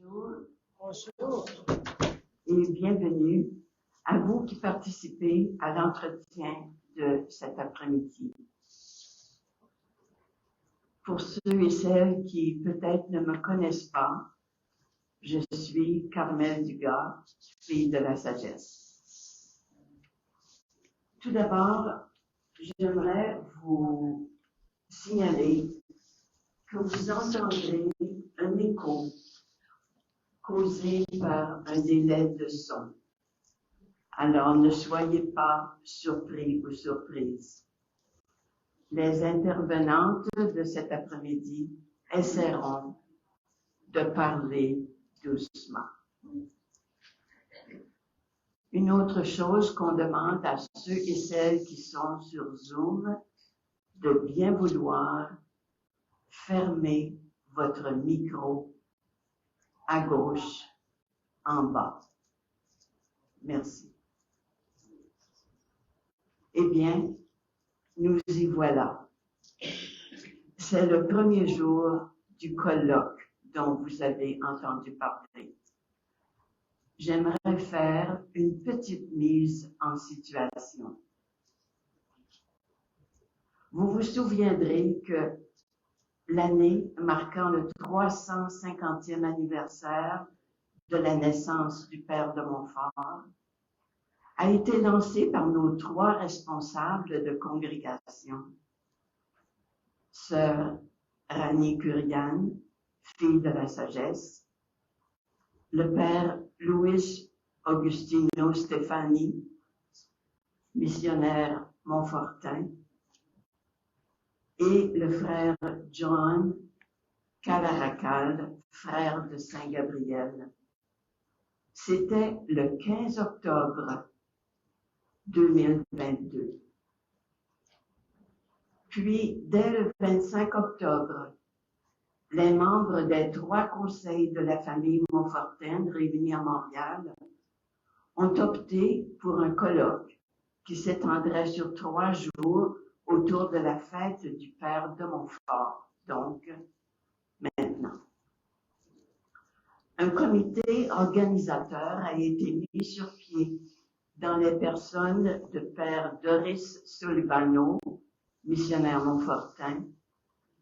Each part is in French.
Bonjour. Bonjour. Et bienvenue à vous qui participez à l'entretien de cet après-midi. Pour ceux et celles qui peut-être ne me connaissent pas, je suis Carmel Dugas, fille de la sagesse. Tout d'abord, j'aimerais vous signaler que vous entendrez un écho causé par un délai de son. Alors, ne soyez pas surpris ou surprises. Les intervenantes de cet après-midi essaieront de parler doucement. Une autre chose qu'on demande à ceux et celles qui sont sur Zoom, de bien vouloir fermer votre micro à gauche, en bas. Merci. Eh bien, nous y voilà. C'est le premier jour du colloque dont vous avez entendu parler. J'aimerais faire une petite mise en situation. Vous vous souviendrez que l'année marquant le 350e anniversaire de la naissance du Père de Montfort a été lancée par nos trois responsables de congrégation. Sœur Rani Kurian, fille de la sagesse, le Père Luis Augustino Stefani, missionnaire montfortin, et le frère John Calaracal, frère de Saint-Gabriel. C'était le 15 octobre 2022. Puis, dès le 25 octobre, les membres des trois conseils de la famille montfortaine réunis à Montréal ont opté pour un colloque qui s'étendrait sur 3 jours autour de la fête du Père de Montfort, donc maintenant. Un comité organisateur a été mis sur pied dans les personnes de Père Doris Sullivan, missionnaire montfortin,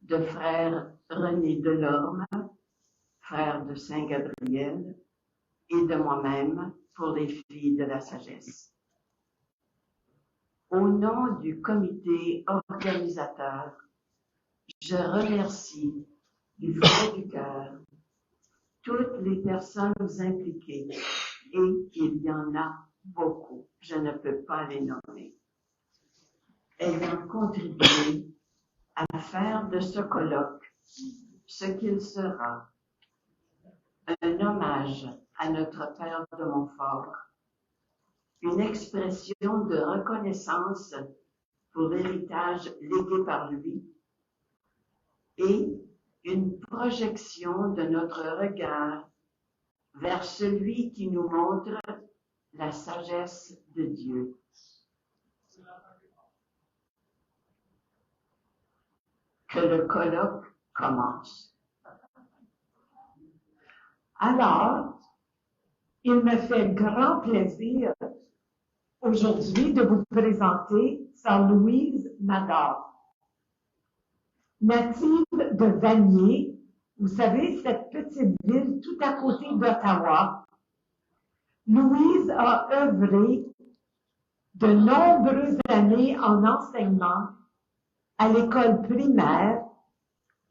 de Frère René Delorme, frère de Saint-Gabriel, et de moi-même pour les filles de la sagesse. Au nom du comité organisateur, je remercie du fond du cœur toutes les personnes impliquées, et il y en a beaucoup, je ne peux pas les nommer, ayant contribué à faire de ce colloque ce qu'il sera, un hommage à notre Père de Montfort, une expression de reconnaissance pour l'héritage légué par lui et une projection de notre regard vers celui qui nous montre la sagesse de Dieu. Que le colloque commence. Alors, il me fait grand plaisir aujourd'hui de vous présenter Sœur Louise Nadar. Native de Vanier, vous savez, cette petite ville tout à côté d'Ottawa, Louise a œuvré de nombreuses années en enseignement à l'école primaire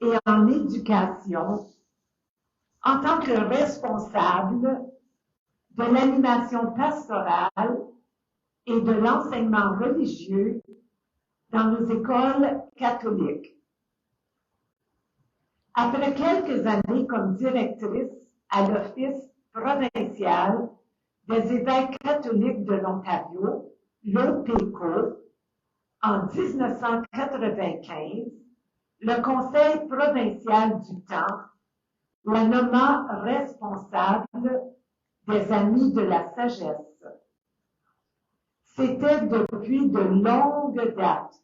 et en éducation en tant que responsable de l'animation pastorale et de l'enseignement religieux dans nos écoles catholiques. Après quelques années comme directrice à l'Office provincial des évêques catholiques de l'Ontario, l'OPECO, en 1995, le Conseil provincial du temps la nomma responsable des Amis de la sagesse. C'était depuis de longues dates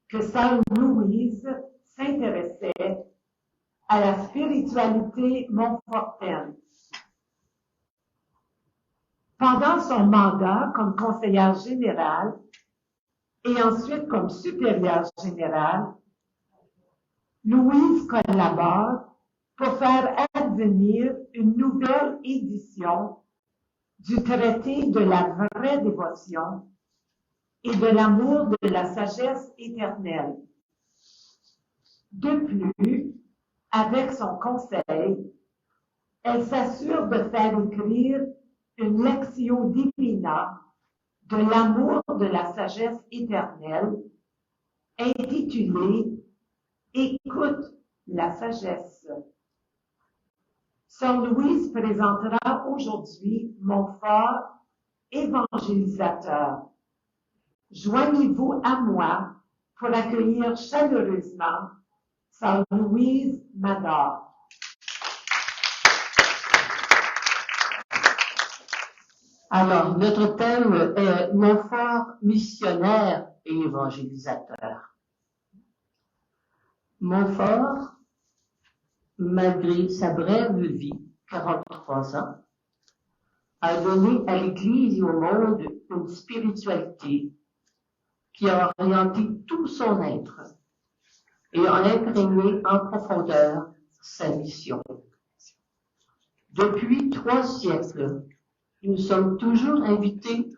que Sœur Louise s'intéressait à la spiritualité montfortaine Pendant son mandat comme conseillère générale et ensuite comme supérieure générale, Louise collabore pour faire advenir une nouvelle édition du traité de la vraie dévotion et de l'amour de la sagesse éternelle. De plus, avec son conseil, elle s'assure de faire écrire une Lectio Divina de l'amour de la sagesse éternelle, intitulée Écoute la sagesse. Sœur Louise présentera aujourd'hui Montfort évangélisateur. Joignez-vous à moi pour accueillir chaleureusement Sœur Louise Mador. Alors, notre thème est Montfort, missionnaire et évangélisateur. Montfort, malgré sa brève vie, 43 ans, a donné à l'Église et au monde une spiritualité qui a orienté tout son être et a imprégné en profondeur sa mission. Depuis 3 siècles, nous sommes toujours invités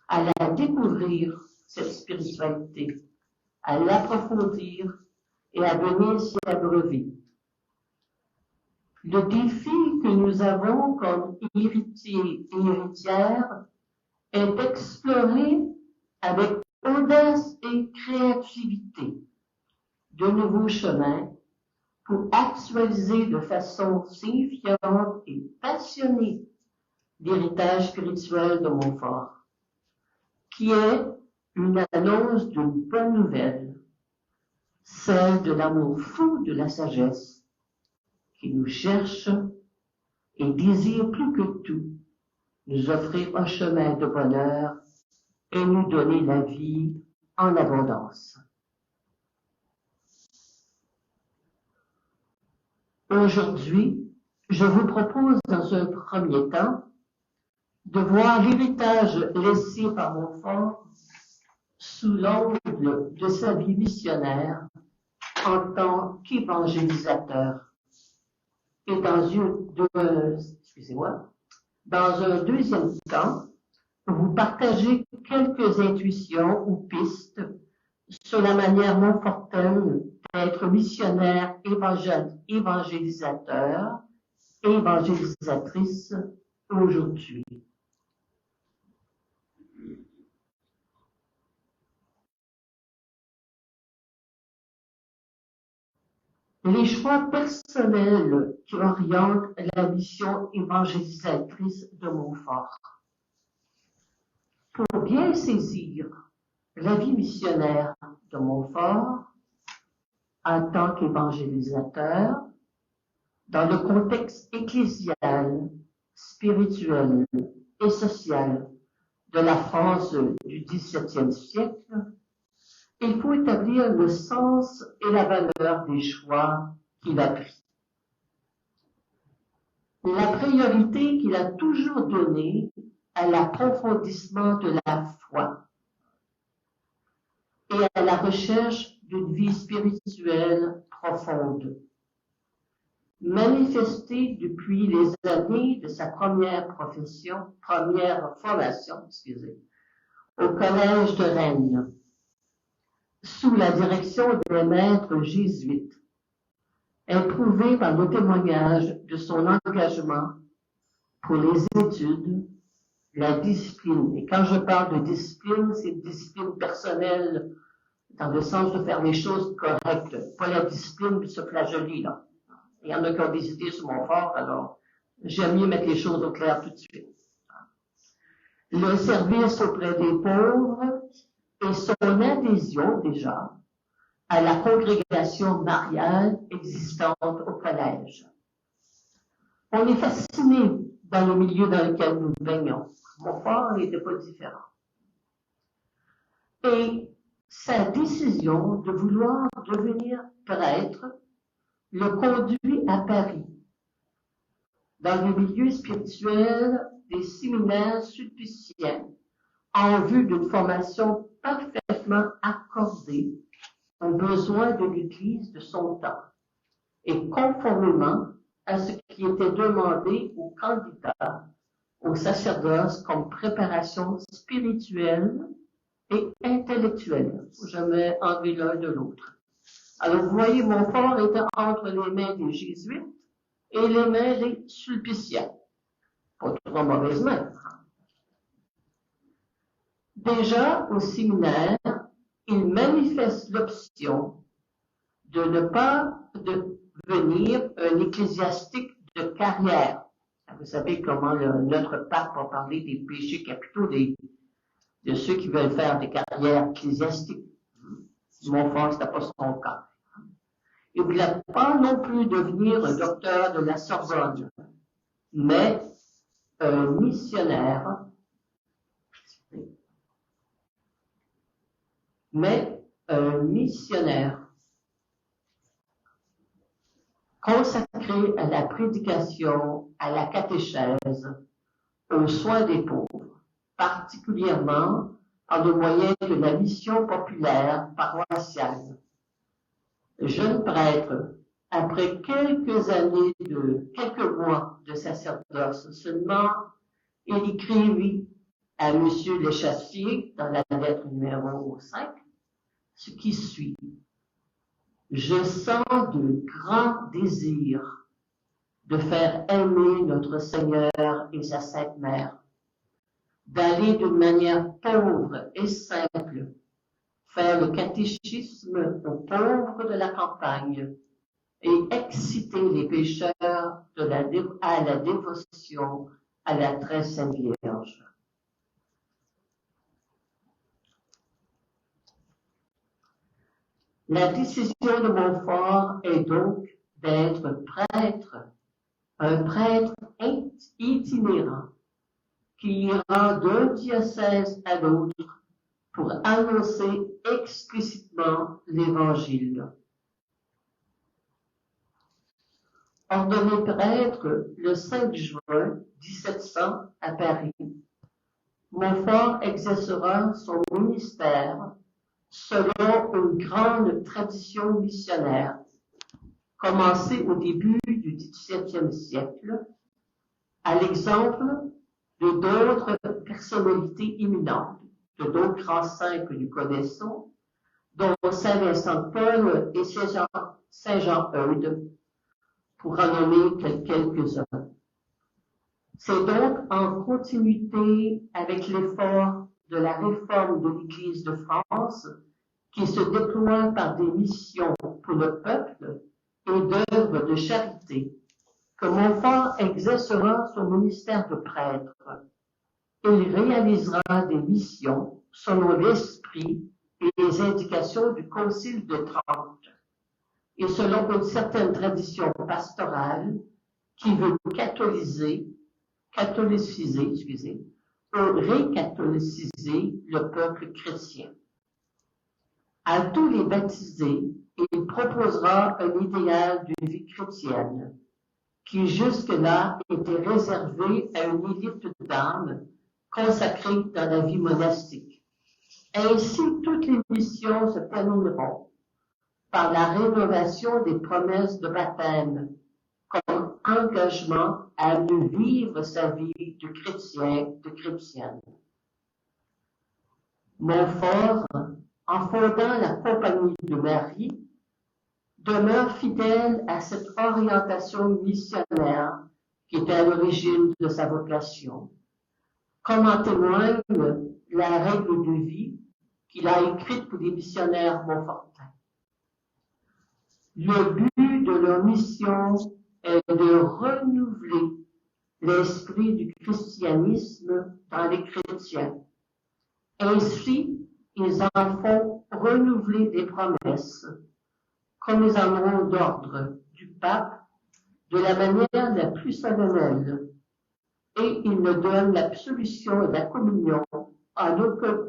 à la découvrir, cette spiritualité, à l'approfondir et à venir s'y abreuver. Le défi que nous avons comme héritiers et héritières est d'explorer avec audace et créativité de nouveaux chemins pour actualiser de façon signifiante et passionnée l'héritage spirituel de Montfort, qui est une annonce d'une bonne nouvelle, celle de l'amour fou de la sagesse, qui nous cherche et désire plus que tout nous offrir un chemin de bonheur et nous donner la vie en abondance. Aujourd'hui, je vous propose dans un premier temps de voir l'héritage laissé par Montfort sous l'angle de sa vie missionnaire en tant qu'évangélisateur. Et dans un deuxième temps, vous partagez quelques intuitions ou pistes sur la manière montfortaine d'être missionnaire, évangélisateur, évangélisatrice aujourd'hui. Les choix personnels qui orientent la mission évangélisatrice de Montfort. Pour bien saisir la vie missionnaire de Montfort en tant qu'évangélisateur, dans le contexte ecclésial, spirituel et social de la France du XVIIe siècle, il faut établir le sens et la valeur des choix qu'il a pris. La priorité qu'il a toujours donnée à l'approfondissement de la foi et à la recherche d'une vie spirituelle profonde, manifestée depuis les années de sa première formation, au collège de Rennes, sous la direction des maîtres jésuites, éprouvé par le témoignage de son engagement pour les études, la discipline. Et quand je parle de discipline, c'est une discipline personnelle, dans le sens de faire les choses correctes, pas la discipline de se flageller, là. Il y en a qui ont des idées sur Montfort, alors j'aime mieux mettre les choses au clair tout de suite. Le service auprès des pauvres et son adhésion déjà à la congrégation mariale existante au collège. On est fasciné dans le milieu dans lequel nous baignons. Montfort n'était pas différent. Et sa décision de vouloir devenir prêtre le conduit à Paris, dans le milieu spirituel des séminaires sulpiciens en vue d'une formation parfaitement accordée aux besoins de l'Église de son temps et conformément à ce qui était demandé aux candidats au sacerdoce comme préparation spirituelle et intellectuelle. Je mets enlever l'un de l'autre. Alors, vous voyez, Montfort était entre les mains des jésuites et les mains des sulpiciens. Pas trop mauvaise main. Déjà, au séminaire, il manifeste l'option de ne pas devenir un ecclésiastique de carrière. Vous savez comment notre pape a parlé des péchés capitaux de ceux qui veulent faire des carrières ecclésiastiques. Montfort, ce n'était pas son cas. Il ne voulait pas non plus devenir un docteur de la Sorbonne, mais un missionnaire, consacré à la prédication, à la catéchèse, aux soins des pauvres, particulièrement par le moyen de la mission populaire paroissiale. Jeune prêtre, après quelques mois de sacerdoce seulement, il écrivit à M. Lechassier, dans la lettre numéro 5, ce qui suit. Je sens de grands désirs de faire aimer notre Seigneur et sa Sainte Mère, d'aller d'une manière pauvre et simple faire le catéchisme aux pauvres de la campagne et exciter les pécheurs à la dévotion à la très sainte Vierge. La décision de Montfort est donc d'être prêtre, un prêtre itinérant qui ira d'un diocèse à l'autre pour annoncer explicitement l'Évangile. Ordonné prêtre le 5 juin 1700 à Paris, Montfort exercera son ministère selon une grande tradition missionnaire, commencée au début du XVIIe siècle, à l'exemple de d'autres personnalités éminentes, de d'autres grands saints que nous connaissons, dont Saint Vincent de Paul et Saint Jean Eudes, pour en nommer quelques-uns. C'est donc en continuité avec l'effort de la réforme de l'Église de France, qui se déploie par des missions pour le peuple et d'œuvres de charité, que Montfort exercera son ministère de prêtre. Il réalisera des missions selon l'esprit et les indications du Concile de Trente, et selon une certaine tradition pastorale qui veut catholiciser ou récatholiciser le peuple chrétien. À tous les baptisés, il proposera un idéal d'une vie chrétienne qui jusque-là était réservé à une élite d'âmes consacrées dans la vie monastique. Ainsi, toutes les missions se termineront par la rénovation des promesses de baptême comme engagement à mieux vivre sa vie de chrétien, de chrétienne. Montfort, en fondant la Compagnie de Marie, demeure fidèle à cette orientation missionnaire qui était à l'origine de sa vocation, comme en témoigne la règle de vie qu'il a écrite pour les missionnaires montfortins. Le but de leur mission est de renouveler l'esprit du christianisme dans les chrétiens. Ainsi, ils en font renouveler des promesses, comme ils en ont d'ordre du pape, de la manière la plus solennelle, et ils ne donnent l'absolution et la communion à aucun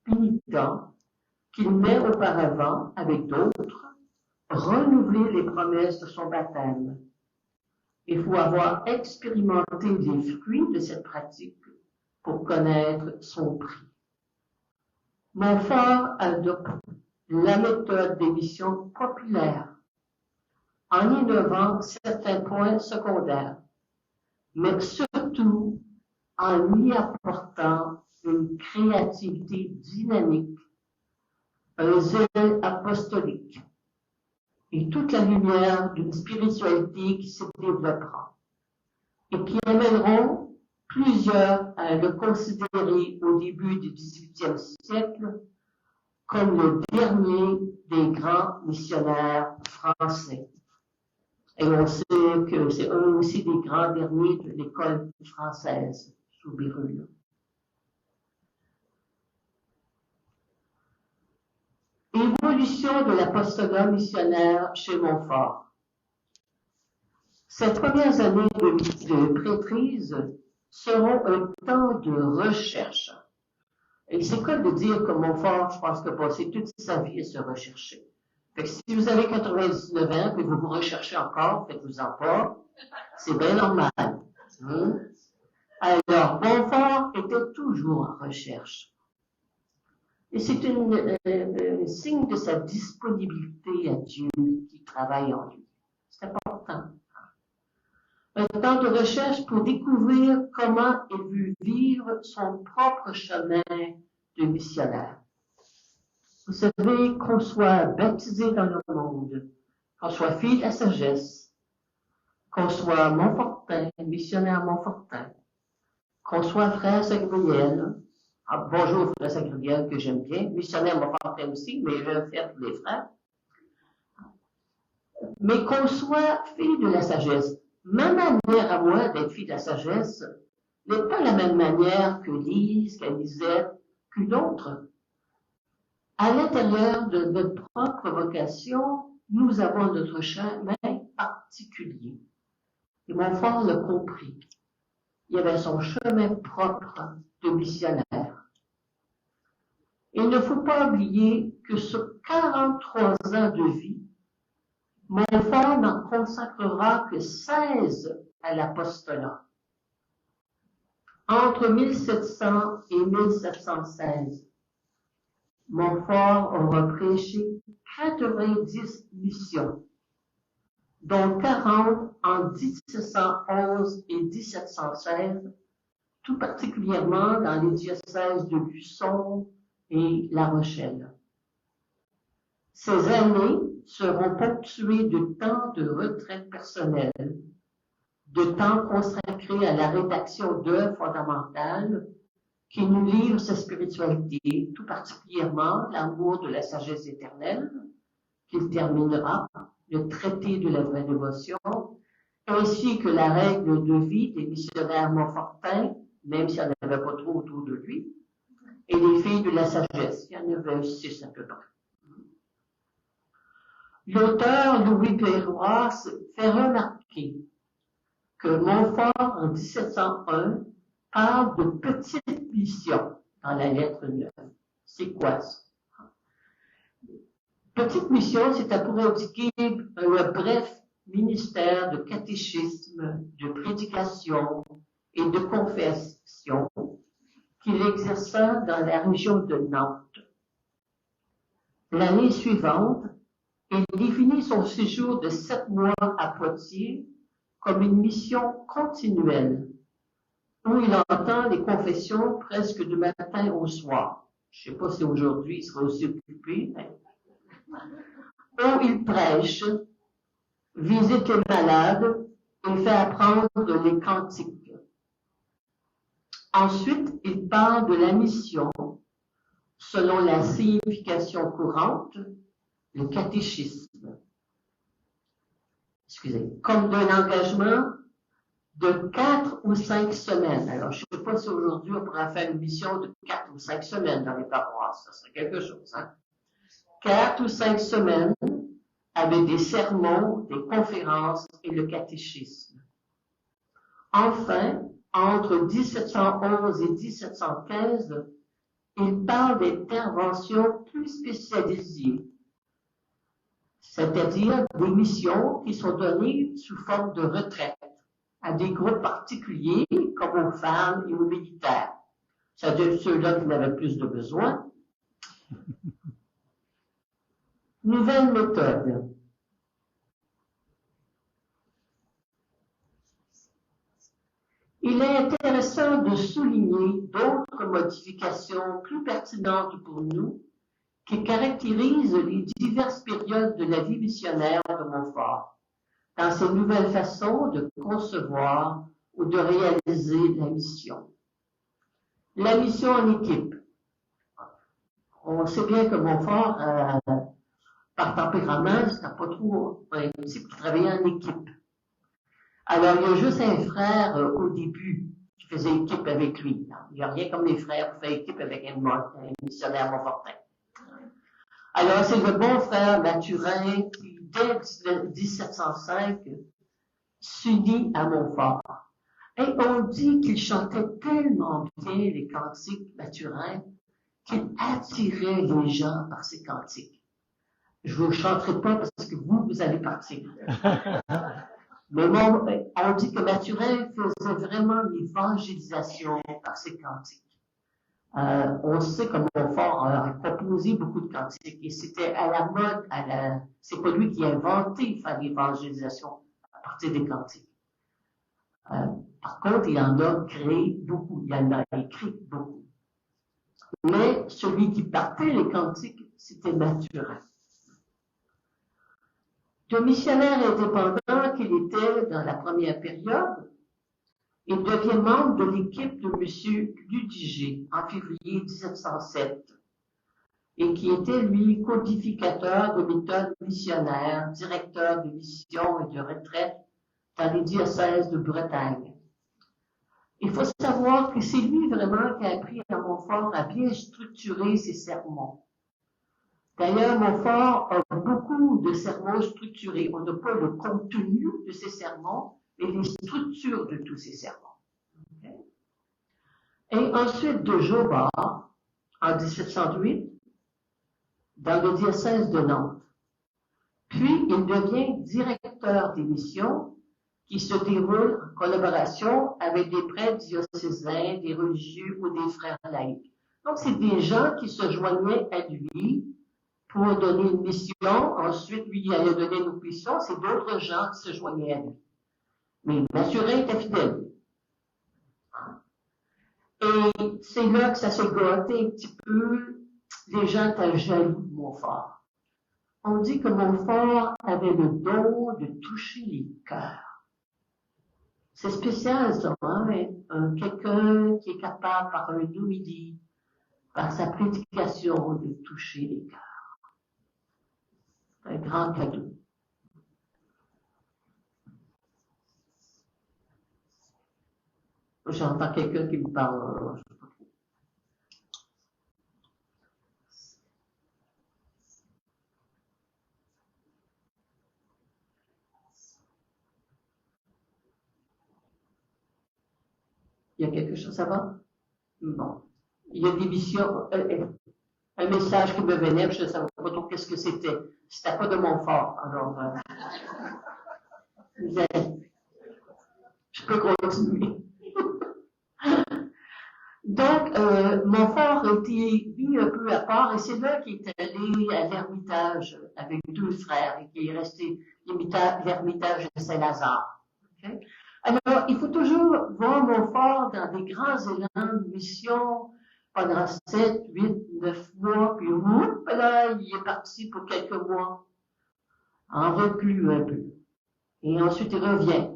pénitent qu'il n'ait auparavant, avec d'autres, renouvelé les promesses de son baptême. Il faut avoir expérimenté les fruits de cette pratique pour connaître son prix. Montfort adopte la méthode d'émission populaire en innovant certains points secondaires, mais surtout en y apportant une créativité dynamique, un zèle apostolique et toute la lumière d'une spiritualité qui se développera et qui amèneront plusieurs à le considérer au début du XVIIIe siècle comme le dernier des grands missionnaires français. Et on sait que c'est un aussi des grands derniers de l'école française sous Bérulle. Évolution de l'apostolat missionnaire chez Montfort. Ces premières années de prêtrise seront un temps de recherche. Et c'est comme de dire que Montfort, je pense, que passé toute sa vie à se rechercher. Fait que si vous avez 99 ans et que vous vous recherchez encore, faites-vous-en pas, c'est bien normal. Alors, Montfort était toujours en recherche. Et c'est un signe de sa disponibilité à Dieu qui travaille en lui. C'est important. Un temps de recherche pour découvrir comment il veut vivre son propre chemin de missionnaire. Vous savez, qu'on soit baptisé dans le monde, qu'on soit fille de la sagesse, qu'on soit Montfortin, missionnaire Montfortin, qu'on soit frère Saint-Gabriel, bonjour frère Saint-Gabriel que j'aime bien, missionnaire Montfortin aussi, mais je vais faire tous les frères, mais qu'on soit fille de la sagesse. Ma manière à moi d'être fille de la sagesse n'est pas la même manière que Lise, qu'Anisette, qu'une autre. À l'intérieur de notre propre vocation, nous avons notre chemin particulier. Et Montfort l'a compris. Il avait son chemin propre de missionnaire. Il ne faut pas oublier que sur 43 ans de vie, Montfort n'en consacrera que 16 à l'apostolat. Entre 1700 et 1716, Montfort aura prêché 90 missions, dont 40 en 1711 et 1716, tout particulièrement dans les diocèses de Luçon et La Rochelle. Ces années seront ponctuées de temps de retraite personnelle, de temps consacré à la rédaction d'œuvres fondamentales qui nous livrent sa spiritualité, tout particulièrement l'amour de la sagesse éternelle, qu'il terminera, le traité de la vraie dévotion, ainsi que la règle de vie des missionnaires montfortins, même s'il n'y en avait pas trop autour de lui, et les filles de la sagesse. Il y en avait 6 à peu près. L'auteur Louis Pérois fait remarquer que Montfort, en 1701, parle de petite mission dans la lettre 9. C'est quoi ça? Petite mission, c'est pour indiquer un bref ministère de catéchisme, de prédication et de confession qu'il exerça dans la région de Nantes. L'année suivante, il définit son séjour de 7 mois à Poitiers comme une mission continuelle, où il entend les confessions presque du matin au soir. Je ne sais pas si aujourd'hui il sera aussi occupé, mais où il prêche, visite les malades et fait apprendre les cantiques. Ensuite, il parle de la mission, selon la signification courante, le catéchisme. Comme d'un engagement de 4 ou 5 semaines. Alors, je ne sais pas si aujourd'hui on pourrait faire une mission de 4 ou 5 semaines dans les paroisses. Ça serait quelque chose, hein? 4 ou 5 semaines avec des sermons, des conférences et le catéchisme. Enfin, entre 1711 et 1715, il parle d'interventions plus spécialisées, c'est-à-dire des missions qui sont données sous forme de retraite. à des groupes particuliers, comme aux femmes et aux militaires. C'est-à-dire ceux-là qui n'avaient plus de besoin. Nouvelle méthode. Il est intéressant de souligner d'autres modifications plus pertinentes pour nous qui caractérisent les diverses périodes de la vie missionnaire de Montfort, dans ses nouvelles façons de concevoir ou de réaliser la mission. La mission en équipe. On sait bien que Montfort, par tempérament, c'était pas trop un type qui travaillait en équipe. Alors, il y a juste un frère au début qui faisait équipe avec lui. Il n'y a rien comme les frères pour faire équipe avec un missionnaire Montfortin. Alors, c'est le bon frère Mathurin qui, dès 1705, s'unit à Montfort. Et on dit qu'il chantait tellement bien les cantiques Mathurin qu'il attirait les gens par ses cantiques. Je ne vous chanterai pas parce que vous allez partir. Mais on dit que Mathurin faisait vraiment l'évangélisation par ses cantiques. On sait que Montfort a composé beaucoup de cantiques et c'était à la mode, c'est pas lui qui a inventé faire l'évangélisation à partir des cantiques. Par contre, il en a créé beaucoup, il en a écrit beaucoup. Mais celui qui partait les cantiques, c'était Mathurin. Le missionnaire indépendant qu'il était dans la première période, il devient membre de l'équipe de M. Ludiger en février 1707 et qui était, lui, codificateur de méthodes missionnaires, directeur de mission et de retraite dans les diocèses de Bretagne. Il faut savoir que c'est lui vraiment qui a appris à Montfort à bien structurer ses sermons. D'ailleurs, Montfort a beaucoup de sermons structurés. On n'a pas le contenu de ces sermons, mais les structures de tous ces sermons. Okay? Et ensuite de Jobard, en 1708, dans le diocèse de Nantes. Puis, il devient directeur des missions qui se déroulent en collaboration avec des prêtres diocésains, des religieux ou des frères laïcs. Donc, c'est des gens qui se joignaient à lui pour donner une mission. Ensuite, lui, il allait donner une autre mission. C'est d'autres gens qui se joignaient à lui. Mais Mathurin était fidèle. Et c'est là que ça s'est gâté un petit peu. Les gens étaient jaloux de Montfort. On dit que Montfort avait le don de toucher les cœurs. C'est spécial, ça, hein? Quelqu'un qui est capable, par un homélie, par sa prédication, de toucher les cœurs. C'est un grand cadeau. J'entends quelqu'un qui me parle, je sais pas trop. Il y a quelque chose, ça va? Bon. Il y a des missions, un message qui me venait, je ne savais pas trop qu'est-ce que c'était. C'était pas de Montfort. Alors, je peux continuer. Donc, Montfort a été mis un peu à part et c'est là qu'il est allé à l'Ermitage avec deux frères et qu'il est resté l'Ermitage de Saint-Lazare. Okay? Alors, il faut toujours voir Montfort dans des grands élans de mission pendant 7, 8, 9 mois, puis là, il est parti pour quelques mois, en reclus un peu. Et ensuite, il revient.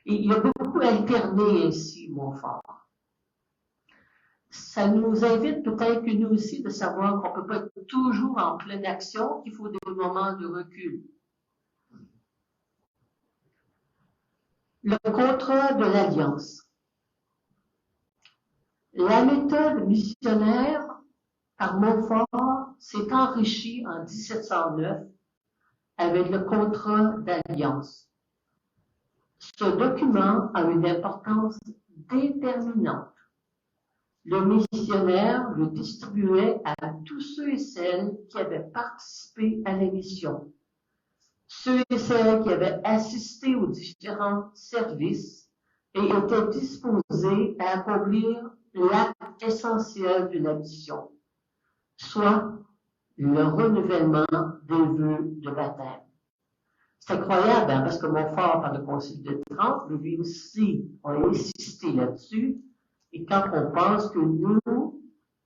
Et il a beaucoup alterné ainsi, Montfort. Ça nous invite peut-être que nous aussi de savoir qu'on ne peut pas être toujours en pleine action, qu'il faut des moments de recul. Le contrat de l'Alliance. La méthode missionnaire par Montfort s'est enrichie en 1709 avec le contrat d'Alliance. Ce document a une importance déterminante. Le missionnaire le distribuait à tous ceux et celles qui avaient participé à la mission. Ceux et celles qui avaient assisté aux différents services et étaient disposés à accomplir l'acte essentiel de la mission, soit le renouvellement des vœux de baptême. C'est incroyable, hein, parce que Montfort, par le Concile de Trente, lui aussi a insisté là-dessus. Et quand on pense que nous,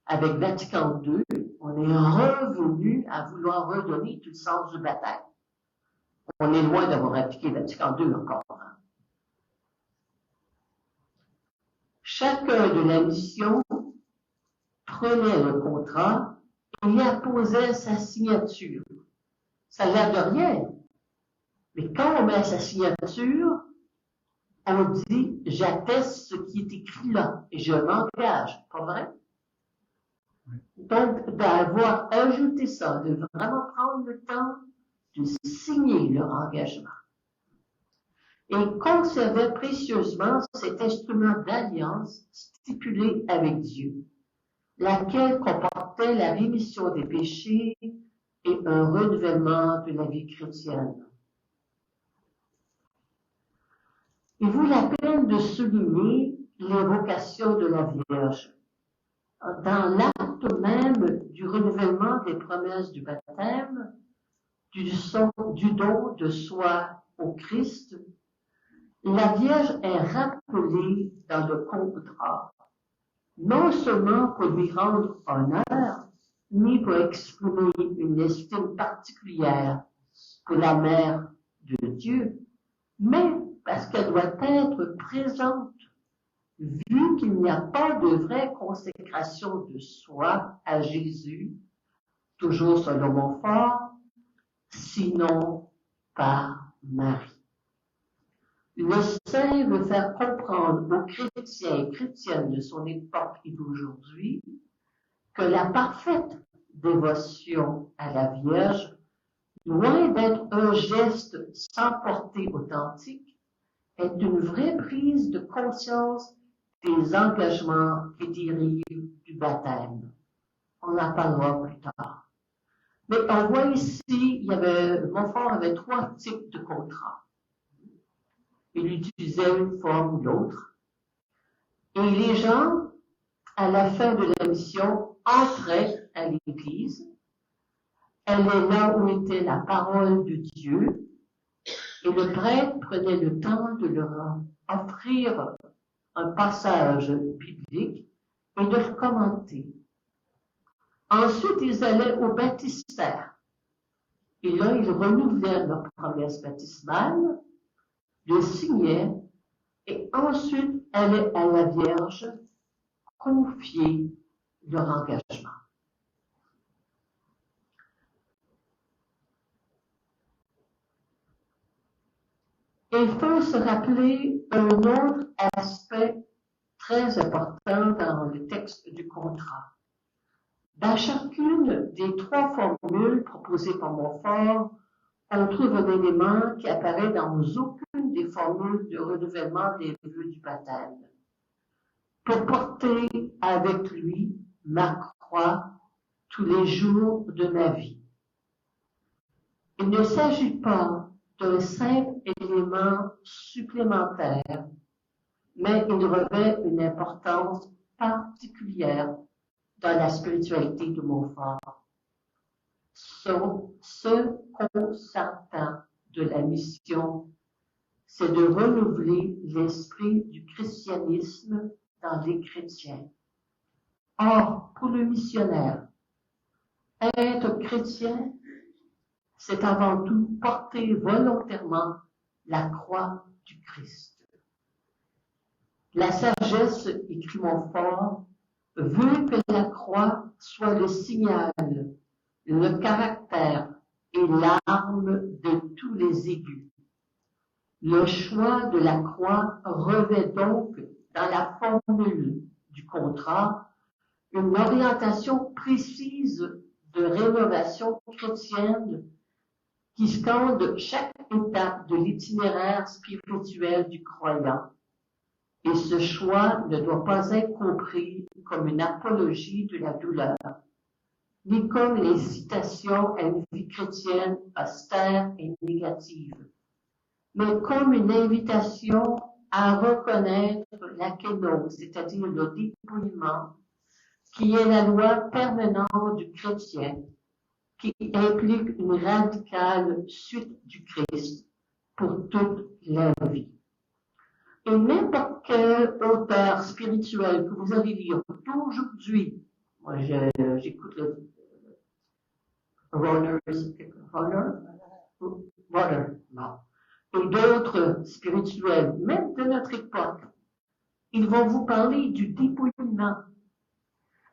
avec Vatican II, on est revenu à vouloir redonner tout le sens du baptême. On est loin d'avoir appliqué Vatican II encore. Hein. Chacun de la mission prenait le contrat et y apposait sa signature. Ça n'a l'air de rien. Mais quand on met sa signature, on dit « j'atteste ce qui est écrit là et je m'engage ». Pas vrai? Donc, d'avoir ajouté ça, de vraiment prendre le temps de signer leur engagement. Et conserver précieusement cet instrument d'alliance stipulé avec Dieu, laquelle comportait la rémission des péchés et un renouvellement de la vie chrétienne. Il vaut la peine de souligner l'évocation de la Vierge. Dans l'acte même du renouvellement des promesses du baptême, du don de soi au Christ, la Vierge est rappelée dans le contrat, non seulement pour lui rendre honneur, ni pour exprimer une estime particulière pour la mère de Dieu, mais parce qu'elle doit être présente, vu qu'il n'y a pas de vraie consécration de soi à Jésus, toujours selon Montfort, sinon par Marie. Le saint veut faire comprendre aux chrétiens et chrétiennes de son époque et d'aujourd'hui que la parfaite dévotion à la Vierge, loin d'être un geste sans portée authentique, est une vraie prise de conscience des engagements qui dérivent du baptême. On en parlera plus tard. Mais on voit ici, Montfort avait 3 types de contrats. Il utilisait une forme ou l'autre. Et les gens, à la fin de la mission, entraient à l'Église. Elle est là où était la parole de Dieu. Et le prêtre prenait le temps de leur offrir un passage biblique et de le commenter. Ensuite, ils allaient au baptistère. Et là, ils renouvelaient leur promesse baptismale, le signaient, et ensuite allaient à la Vierge confier leur engagement. Il faut se rappeler un autre aspect très important dans le texte du contrat. Dans chacune des 3 formules proposées par Montfort, on trouve un élément qui apparaît dans aucune des formules de renouvellement des vœux du baptême. Pour porter avec lui ma croix tous les jours de ma vie. Il ne s'agit pas d'un simple élément supplémentaire, mais il revêt une importance particulière dans la spiritualité de Montfort. Ce concertant de la mission, c'est de renouveler l'esprit du christianisme dans les chrétiens. Or, pour le missionnaire, être chrétien, c'est avant tout porter volontairement la croix du Christ. La sagesse, écrit Montfort, veut que la croix soit le signal, le caractère et l'arme de tous les égus. Le choix de la croix revêt donc, dans la formule du contrat, une orientation précise de rénovation chrétienne qui scande chaque étape de l'itinéraire spirituel du croyant. Et ce choix ne doit pas être compris comme une apologie de la douleur, ni comme l'incitation à une vie chrétienne austère et négative, mais comme une invitation à reconnaître la kénose, c'est-à-dire le dépouillement, qui est la loi permanente du chrétien, qui implique une radicale suite du Christ pour toute la vie. Et n'importe quel auteur spirituel que vous allez lire aujourd'hui, moi j'écoute le Runner, non, et d'autres spirituels, même de notre époque, ils vont vous parler du dépouillement.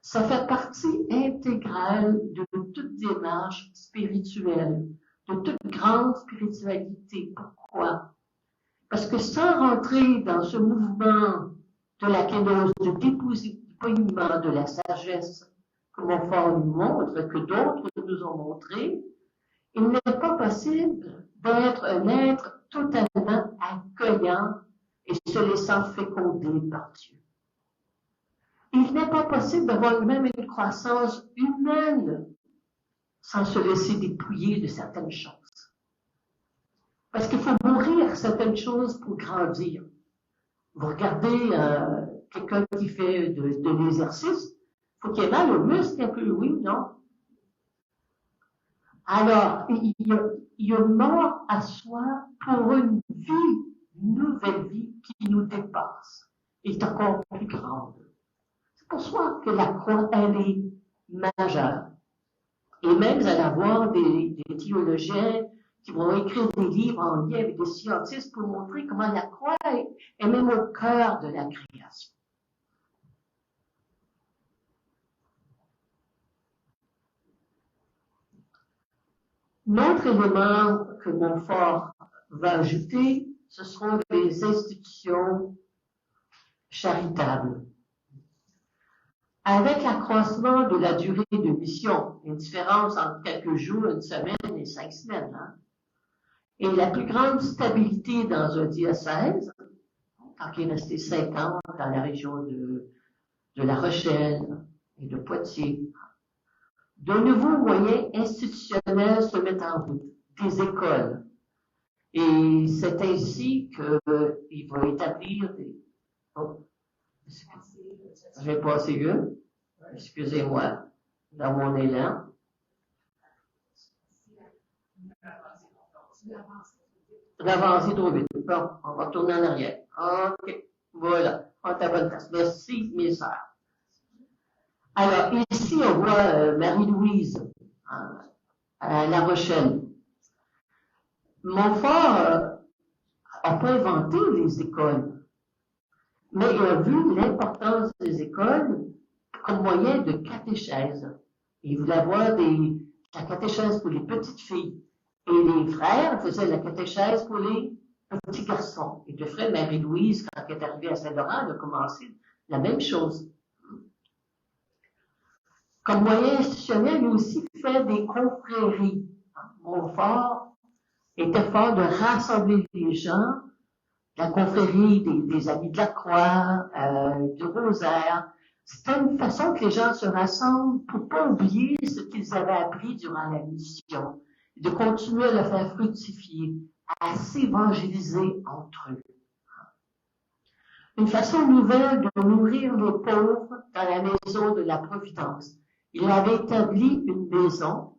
Ça fait partie intégrale de toute démarche spirituelle, de toute grande spiritualité. Pourquoi? Parce que sans rentrer dans ce mouvement de la kénose, du dépouillement de la sagesse que Montfort nous montre, que d'autres nous ont montré, il n'est pas possible d'être un être totalement accueillant et se laissant féconder par Dieu. Il n'est pas possible d'avoir même une croissance humaine sans se laisser dépouiller de certaines choses. Parce qu'il faut mourir certaines choses pour grandir. Vous regardez quelqu'un qui fait de l'exercice, il faut qu'il ait mal aux muscles un peu, oui, non? Alors, il y a mort à soi pour une vie, une nouvelle vie qui nous dépasse, et est encore plus grande. C'est pour ça que la croix, elle est majeure. Et même, vous allez avoir des théologiens qui vont écrire des livres en lien avec des scientistes pour montrer comment la croix est même au cœur de la création. L'autre élément que Montfort va ajouter, ce seront les institutions charitables. Avec l'accroissement de la durée de mission, une différence entre quelques jours, une semaine et 5 semaines, hein, et la plus grande stabilité dans un diocèse, quand il est resté 5 ans dans la région de La Rochelle et de Poitiers, de nouveaux moyens institutionnels se mettent en route, des écoles. Et c'est ainsi qu'il va établir des... Oh, j'ai passé une. Excusez-moi, dans mon élan. L'avancer trop vite. Bon, on va tourner en arrière. OK, voilà, on est à bonne place. Merci, mes sœurs. Alors, ici, on voit Marie-Louise à La Rochelle. Montfort n'a pas inventé les écoles, mais il a vu l'importance des écoles comme moyen de catéchèse. Il voulait avoir la catéchèse pour les petites filles. Et les frères faisaient la catéchèse pour les petits garçons. Et de fait, Marie-Louise, quand elle est arrivée à Saint-Laurent, elle a commencé la même chose. Comme moyen institutionnel, il a aussi fait des confréries. Montfort était fort de rassembler les gens, la confrérie des Amis de la Croix, du Rosaire. C'était une façon que les gens se rassemblent pour ne pas oublier ce qu'ils avaient appris durant la mission, de continuer à le faire fructifier, à s'évangéliser entre eux. Une façon nouvelle de nourrir les pauvres dans la maison de la Providence. Il avait établi une maison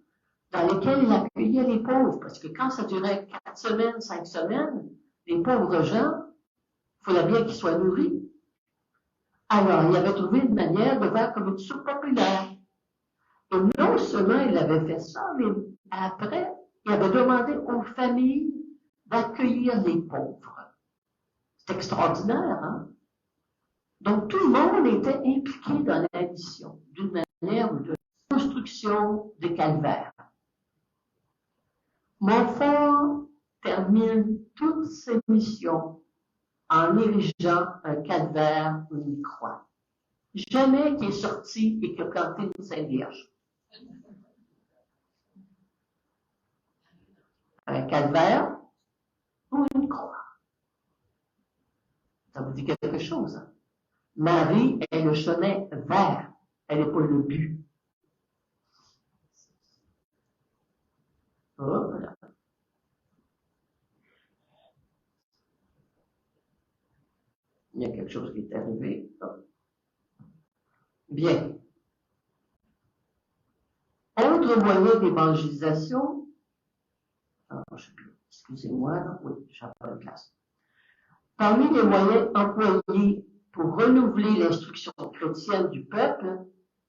dans laquelle il accueillait les pauvres, parce que quand ça durait 4 semaines, 5 semaines, les pauvres gens, il fallait bien qu'ils soient nourris. Alors, il avait trouvé une manière de faire comme une soupe populaire. Et non seulement il avait fait ça, mais après, il avait demandé aux familles d'accueillir les pauvres. C'est extraordinaire, hein? Donc, tout le monde était impliqué dans la mission, d'une manière ou de construction des calvaires. Montfort termine toutes ses missions en érigeant un calvaire ou une croix. Jamais qui est sorti et qui a planté une Sainte Vierge. Un calvaire ou une croix. Ça vous dit quelque chose, hein? Marie est le chemin vers, elle n'est pas le but. Il y a quelque chose qui est arrivé. Bien. Autre moyen d'évangélisation, excusez-moi, oui, j'ai pas de classe. Parmi les moyens employés pour renouveler l'instruction chrétienne du peuple,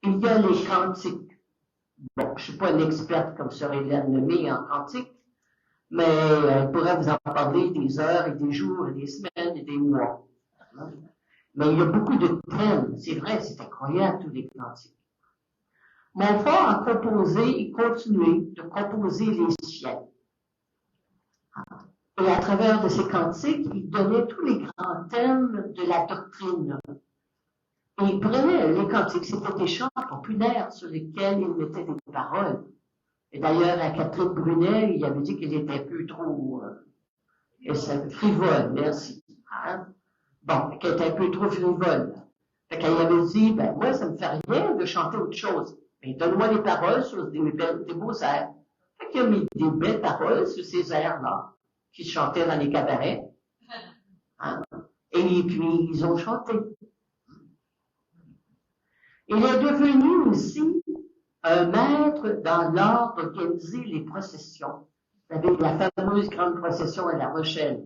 il y a les cantiques. Bon, je ne suis pas une experte comme sœur Hélène Lemay en cantiques, mais elle pourrait vous en parler des heures et des jours et des semaines et des mois. Mais il y a beaucoup de thèmes. C'est vrai, c'est incroyable, tous les cantiques. Montfort a composé et continué de composer les siens. Et à travers de ces cantiques, il donnait tous les grands thèmes de la doctrine. Et il prenait, les cantiques, c'était des chants populaires sur lesquels il mettait des paroles. Et d'ailleurs, à Catherine Brunet, il avait dit qu'elle était un peu trop frivole, merci. Hein? Bon, qu'elle était un peu trop frivole. Fait qu'elle avait dit, ben moi, ça me fait rien de chanter autre chose. Mais donne-moi des paroles sur des beaux airs. Fait qu'il a mis des belles paroles sur ces airs-là, qui chantaient dans les cabarets. Hein? Et puis, ils ont chanté. Il est devenu aussi un maître dans l'art d'organiser les processions. Vous savez, la fameuse grande procession à La Rochelle.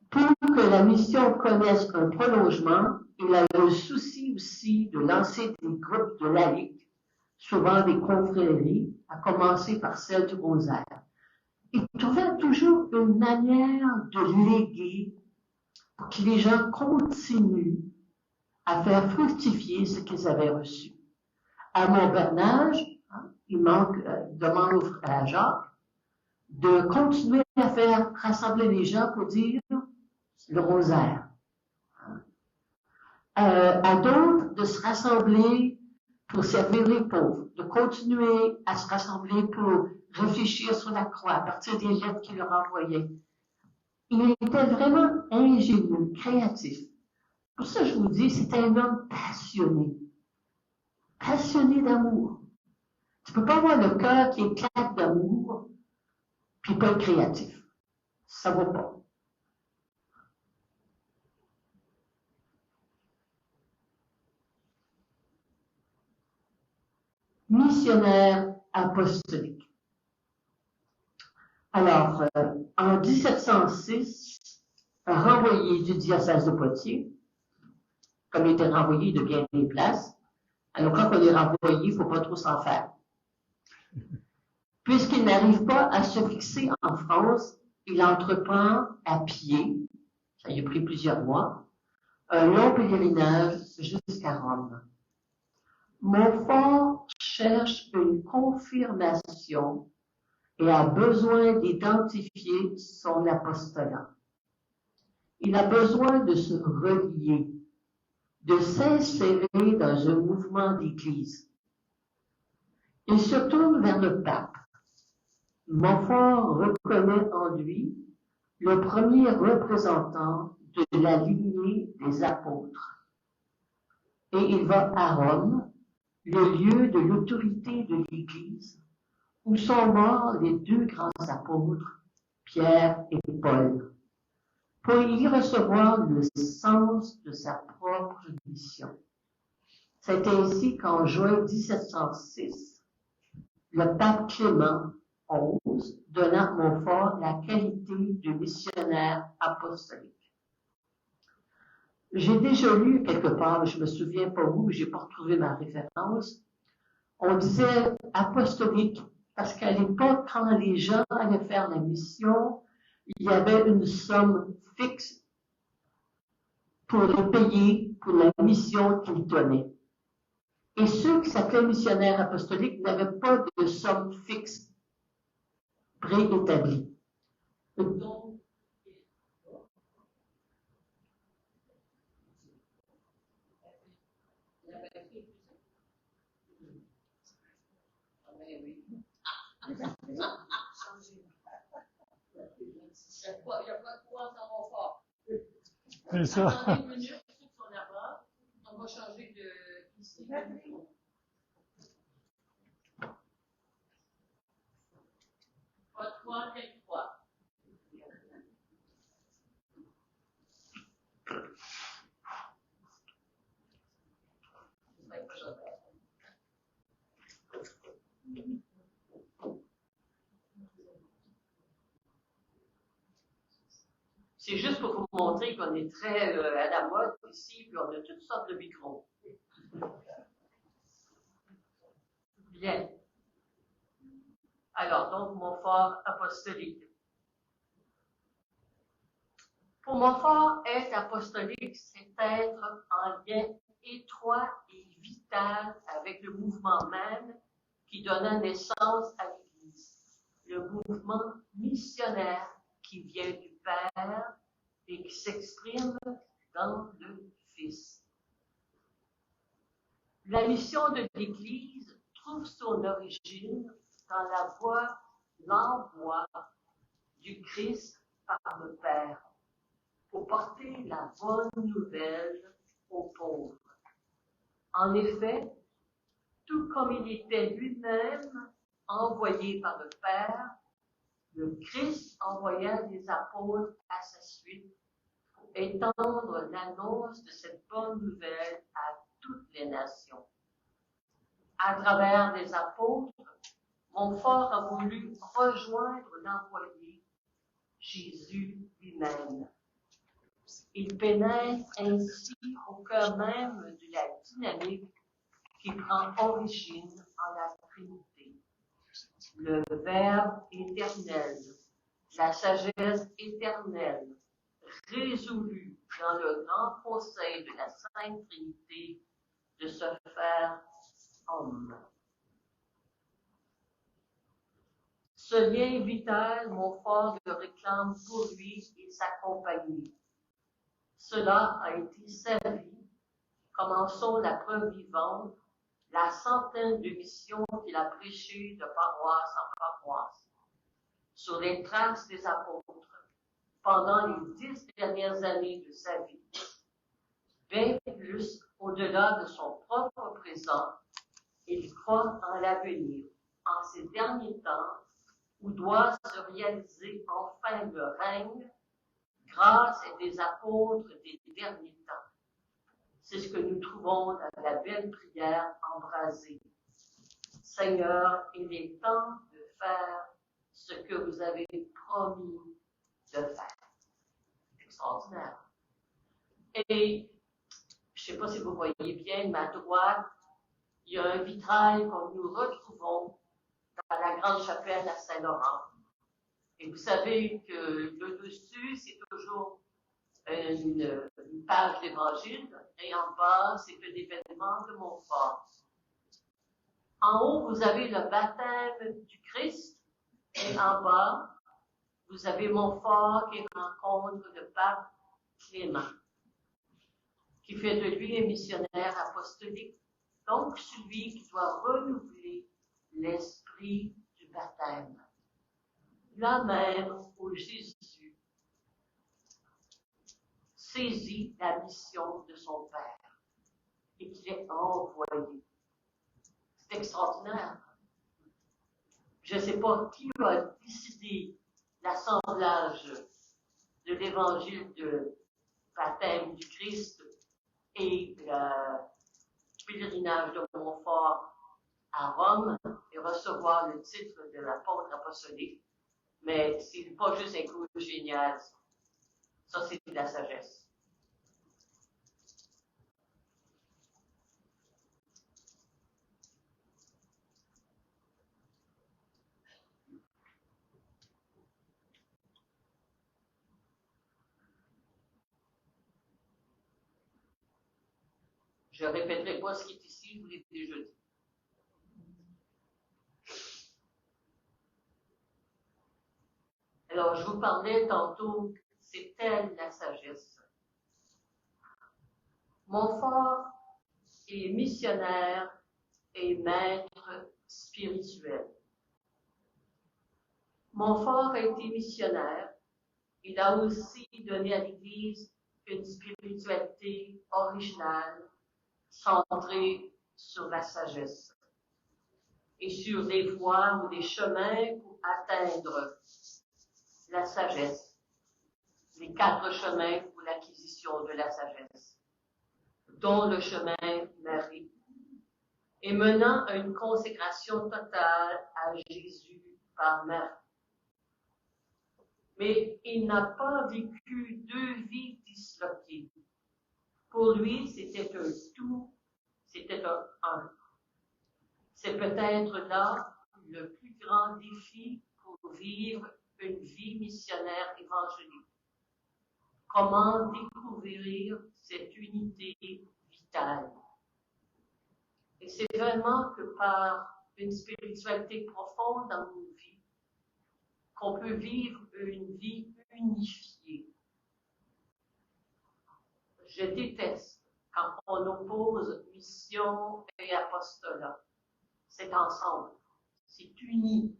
Pour que la mission connaisse un prolongement, il a le souci aussi de lancer des groupes de laïcs, souvent des confréries, à commencer par celle du Rosaire. Il trouvait toujours une manière de léguer pour que les gens continuent à faire fructifier ce qu'ils avaient reçu. À Montbernage, il demande à Jacques de continuer à faire rassembler les gens pour dire le rosaire. À d'autres, de se rassembler pour servir les pauvres, de continuer à se rassembler pour réfléchir sur la croix à partir des lettres qu'il leur envoyait. Il était vraiment ingénieux, créatif. Pour ça, je vous dis, c'est un homme passionné d'amour. Tu ne peux pas avoir le cœur qui éclate d'amour, puis pas être créatif. Ça ne va pas. Missionnaire apostolique. Alors, en 1706, renvoyé du diocèse de Poitiers, comme il était renvoyé de bien des places, alors quand on est renvoyé, il ne faut pas trop s'en faire. Puisqu'il n'arrive pas à se fixer en France, il entreprend à pied, ça lui a pris plusieurs mois, un long pèlerinage jusqu'à Rome. Montfort cherche une confirmation et a besoin d'identifier son apostolat. Il a besoin de se relier, de s'insérer dans un mouvement d'Église. Il se tourne vers le pape. Montfort reconnaît en lui le premier représentant de la lignée des apôtres. Et il va à Rome, le lieu de l'autorité de l'Église, où sont morts les deux grands apôtres, Pierre et Paul, pour y recevoir le sens de sa propre mission. C'est ainsi qu'en juin 1706, le pape Clément XI donna à Montfort la qualité de missionnaire apostolique. J'ai déjà lu quelque part, je ne me souviens pas où, je n'ai pas retrouvé ma référence, on disait apostolique parce qu'à l'époque, quand les gens allaient faire la mission, il y avait une somme fixe pour les payer pour la mission qu'ils donnaient. Et ceux qui s'appelaient missionnaires apostoliques n'avaient pas de somme fixe préétablie. Donc, il n'y a pas de quoi dans mon fort. C'est ça. Attendez une minute, ceux qui sont là-bas, on va changer de ici. Pas de quoi, quel quoi. C'est juste pour vous montrer qu'on est très à la mode ici, puis on a toutes sortes de micros. Bien. Alors, donc, mon fort apostolique. Pour mon fort, être apostolique, c'est être en lien étroit et vital avec le mouvement même qui donna naissance à l'Église, le mouvement missionnaire qui vient du Père et qui s'exprime dans le Fils. La mission de l'Église trouve son origine dans la voie, l'envoi du Christ par le Père pour porter la bonne nouvelle aux pauvres. En effet, tout comme il était lui-même envoyé par le Père, le Christ envoya des apôtres à sa suite pour étendre l'annonce de cette bonne nouvelle à toutes les nations. À travers les apôtres, mon fort a voulu rejoindre l'envoyé, Jésus lui-même. Il pénètre ainsi au cœur même de la dynamique qui prend origine en la Trinité. Le Verbe éternel, la sagesse éternelle, résolue dans le grand conseil de la Sainte Trinité de se faire homme. Ce lien vital, mon fort le réclame pour lui et sa compagnie. Cela a été sa vie. Commençons la preuve vivante, la centaine de missions qu'il a prêchées de paroisse en paroisse, sur les traces des apôtres, pendant les 10 dernières années de sa vie. Bien plus, au-delà de son propre présent, il croit en l'avenir, en ces derniers temps, où doit se réaliser enfin le règne, grâce à des apôtres des derniers temps. C'est ce que nous trouvons dans la belle prière embrasée. Seigneur, il est temps de faire ce que vous avez promis de faire. C'est extraordinaire. Et je ne sais pas si vous voyez bien, mais à droite, il y a un vitrail que nous retrouvons dans la grande chapelle à Saint-Laurent. Et vous savez que le dessus, c'est toujours une page d'évangile, et en bas, c'est un événement de mon fort. En haut, vous avez le baptême du Christ, et en bas, vous avez mon fort qui rencontre le pape Clément, qui fait de lui un missionnaire apostolique, donc celui qui doit renouveler l'esprit du baptême. Là même où Jésus saisit la mission de son Père et qu'il est envoyé. C'est extraordinaire. Je ne sais pas qui a décidé l'assemblage de l'évangile de baptême du Christ et le pèlerinage de Montfort à Rome et recevoir le titre de l'apôtre apostolique. Mais c'est pas juste un coup génial. Ça, c'est de la sagesse. Je ne répéterai pas ce qui est ici, je vous l'ai déjà dit. Alors, je vous parlais tantôt, c'est telle la sagesse. Montfort est missionnaire et maître spirituel. Montfort a été missionnaire. Il a aussi donné à l'Église une spiritualité originale, centrée sur la sagesse et sur des voies ou des chemins pour atteindre la sagesse, les 4 chemins pour l'acquisition de la sagesse, dont le chemin Marie. et menant à une consécration totale à Jésus par Marie. Mais il n'a pas vécu deux vies disloquées. Pour lui, c'était un tout, c'était un un. C'est peut-être là le plus grand défi pour vivre une vie missionnaire évangélique. Comment découvrir cette unité vitale? Et c'est vraiment que par une spiritualité profonde dans nos vies, qu'on peut vivre une vie unifiée. Je déteste quand on oppose mission et apostolat. C'est ensemble, c'est uni.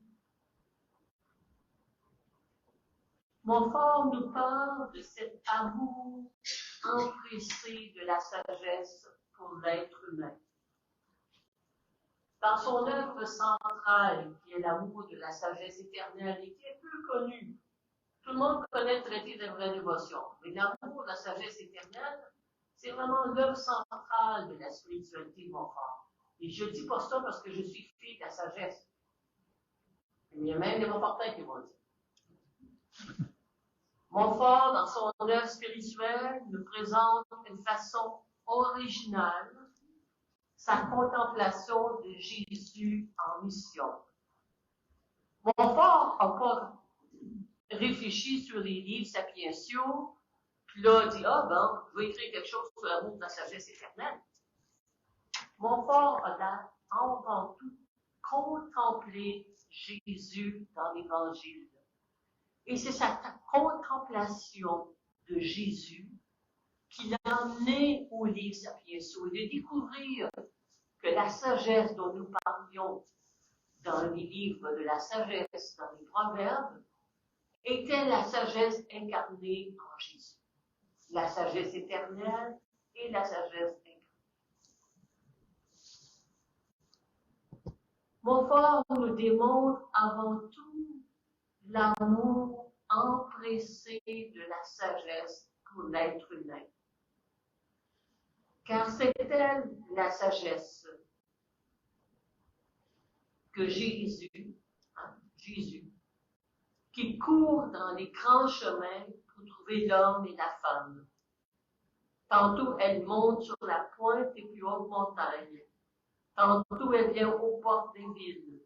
Montfort nous parle de cet amour empressé de la sagesse pour l'être humain. Dans son œuvre centrale, qui est l'amour de la sagesse éternelle et qui est peu connue, tout le monde connaît le traité de la vraie dévotion, mais l'amour de la sagesse éternelle, c'est vraiment l'œuvre centrale de la spiritualité de Montfort. Et je ne dis pas ça parce que je suis fille de la sagesse. Il y a même des Montfortins qui vont le dire. Montfort, dans son œuvre spirituelle, nous présente d'une façon originale sa contemplation de Jésus en mission. Montfort n'a pas réfléchi sur les livres sapientiaux, puis là, dit, je vais écrire quelque chose sur l'amour de la sagesse éternelle. Montfort a avant tout contemplé Jésus dans l'Évangile. Et c'est sa contemplation de Jésus qui l'a amené au livre sapientiaux, de découvrir que la sagesse dont nous parlions dans les livres de la sagesse, dans les proverbes, était la sagesse incarnée en Jésus. La sagesse éternelle et la sagesse incarnée. Montfort nous démontre avant tout l'amour empressé de la sagesse pour l'être humain. Car c'est elle, la sagesse, que Jésus, qui court dans les grands chemins pour trouver l'homme et la femme. Tantôt elle monte sur la pointe des plus hautes montagnes. Tantôt elle vient aux portes des villes.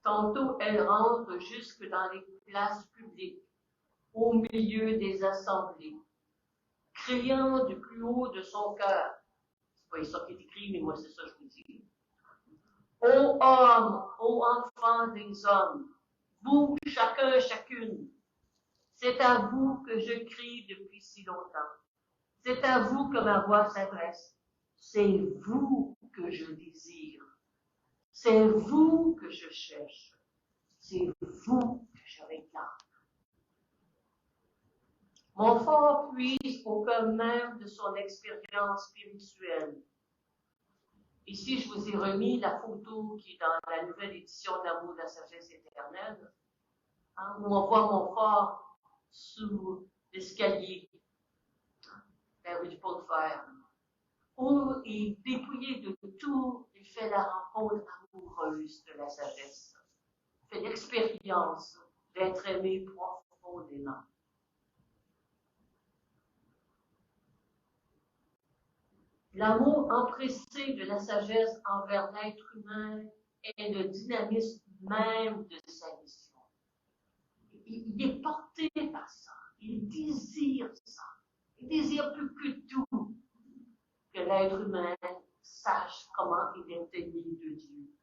Tantôt elle rentre jusque dans les places publiques, au milieu des assemblées, criant du plus haut de son cœur. C'est pas ça qui est écrit, mais moi c'est ça que je vous dis. Ô hommes, ô enfants des hommes, vous, chacun, chacune, c'est à vous que je crie depuis si longtemps. C'est à vous que ma voix s'adresse. C'est vous que je désire. C'est vous que je cherche. C'est vous que je réclame. Montfort puise au cœur même de son expérience spirituelle. Ici, je vous ai remis la photo qui est dans la nouvelle édition d'Amour de la sagesse éternelle, où on voit Montfort sous l'escalier, la rue du Pont de Fer, où il, dépouillé de tout, il fait la rencontre amoureuse de la sagesse. Il fait l'expérience d'être aimé profondément. L'amour empressé de la sagesse envers l'être humain est le dynamisme même de sa mission. Il est porté par ça. Il désire ça. Il désire plus que tout que l'être humain sache comment il est aimé de Dieu.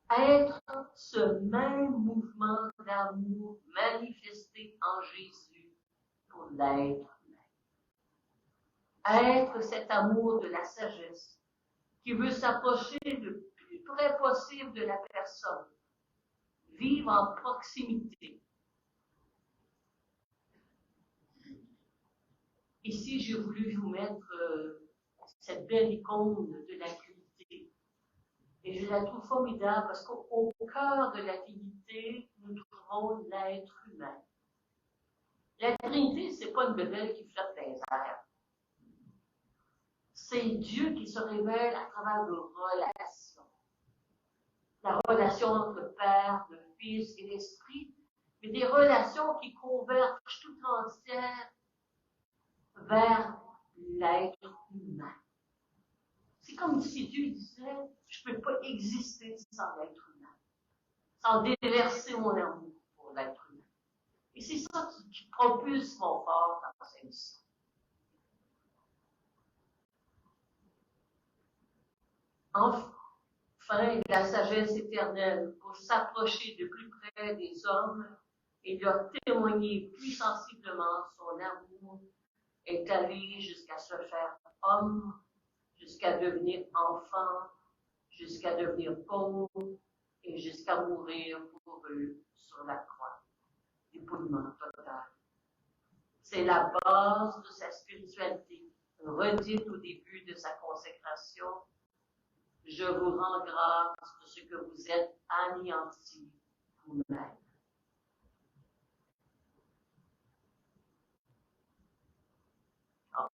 Être ce même mouvement d'amour manifesté en Jésus pour l'être humain. Être cet amour de la sagesse qui veut s'approcher le plus près possible de la personne, vivre en proximité. Ici, j'ai voulu vous mettre cette belle icône de la Trinité. Et je la trouve formidable parce qu'au cœur de la Trinité, nous trouvons l'être humain. La Trinité, ce n'est pas une bébelle qui flotte dans les airs. c'est Dieu qui se révèle à travers nos relations. La relation entre le Père, le Fils et l'Esprit, mais des relations qui convergent tout entière vers l'être humain. C'est comme si Dieu disait, je ne peux pas exister sans l'être humain, sans déverser mon amour pour l'être humain. Et c'est ça qui propulse mon corps dans sa mission. Enfin, la sagesse éternelle pour s'approcher de plus près des hommes et leur témoigner plus sensiblement son amour est allée jusqu'à se faire homme, jusqu'à devenir enfant, jusqu'à devenir pauvre et jusqu'à mourir pour eux sur la croix. Dépouillement total. C'est la base de sa spiritualité, redite au début de sa consécration. Je vous rends grâce de ce que vous êtes anéantis vous-même. Ah,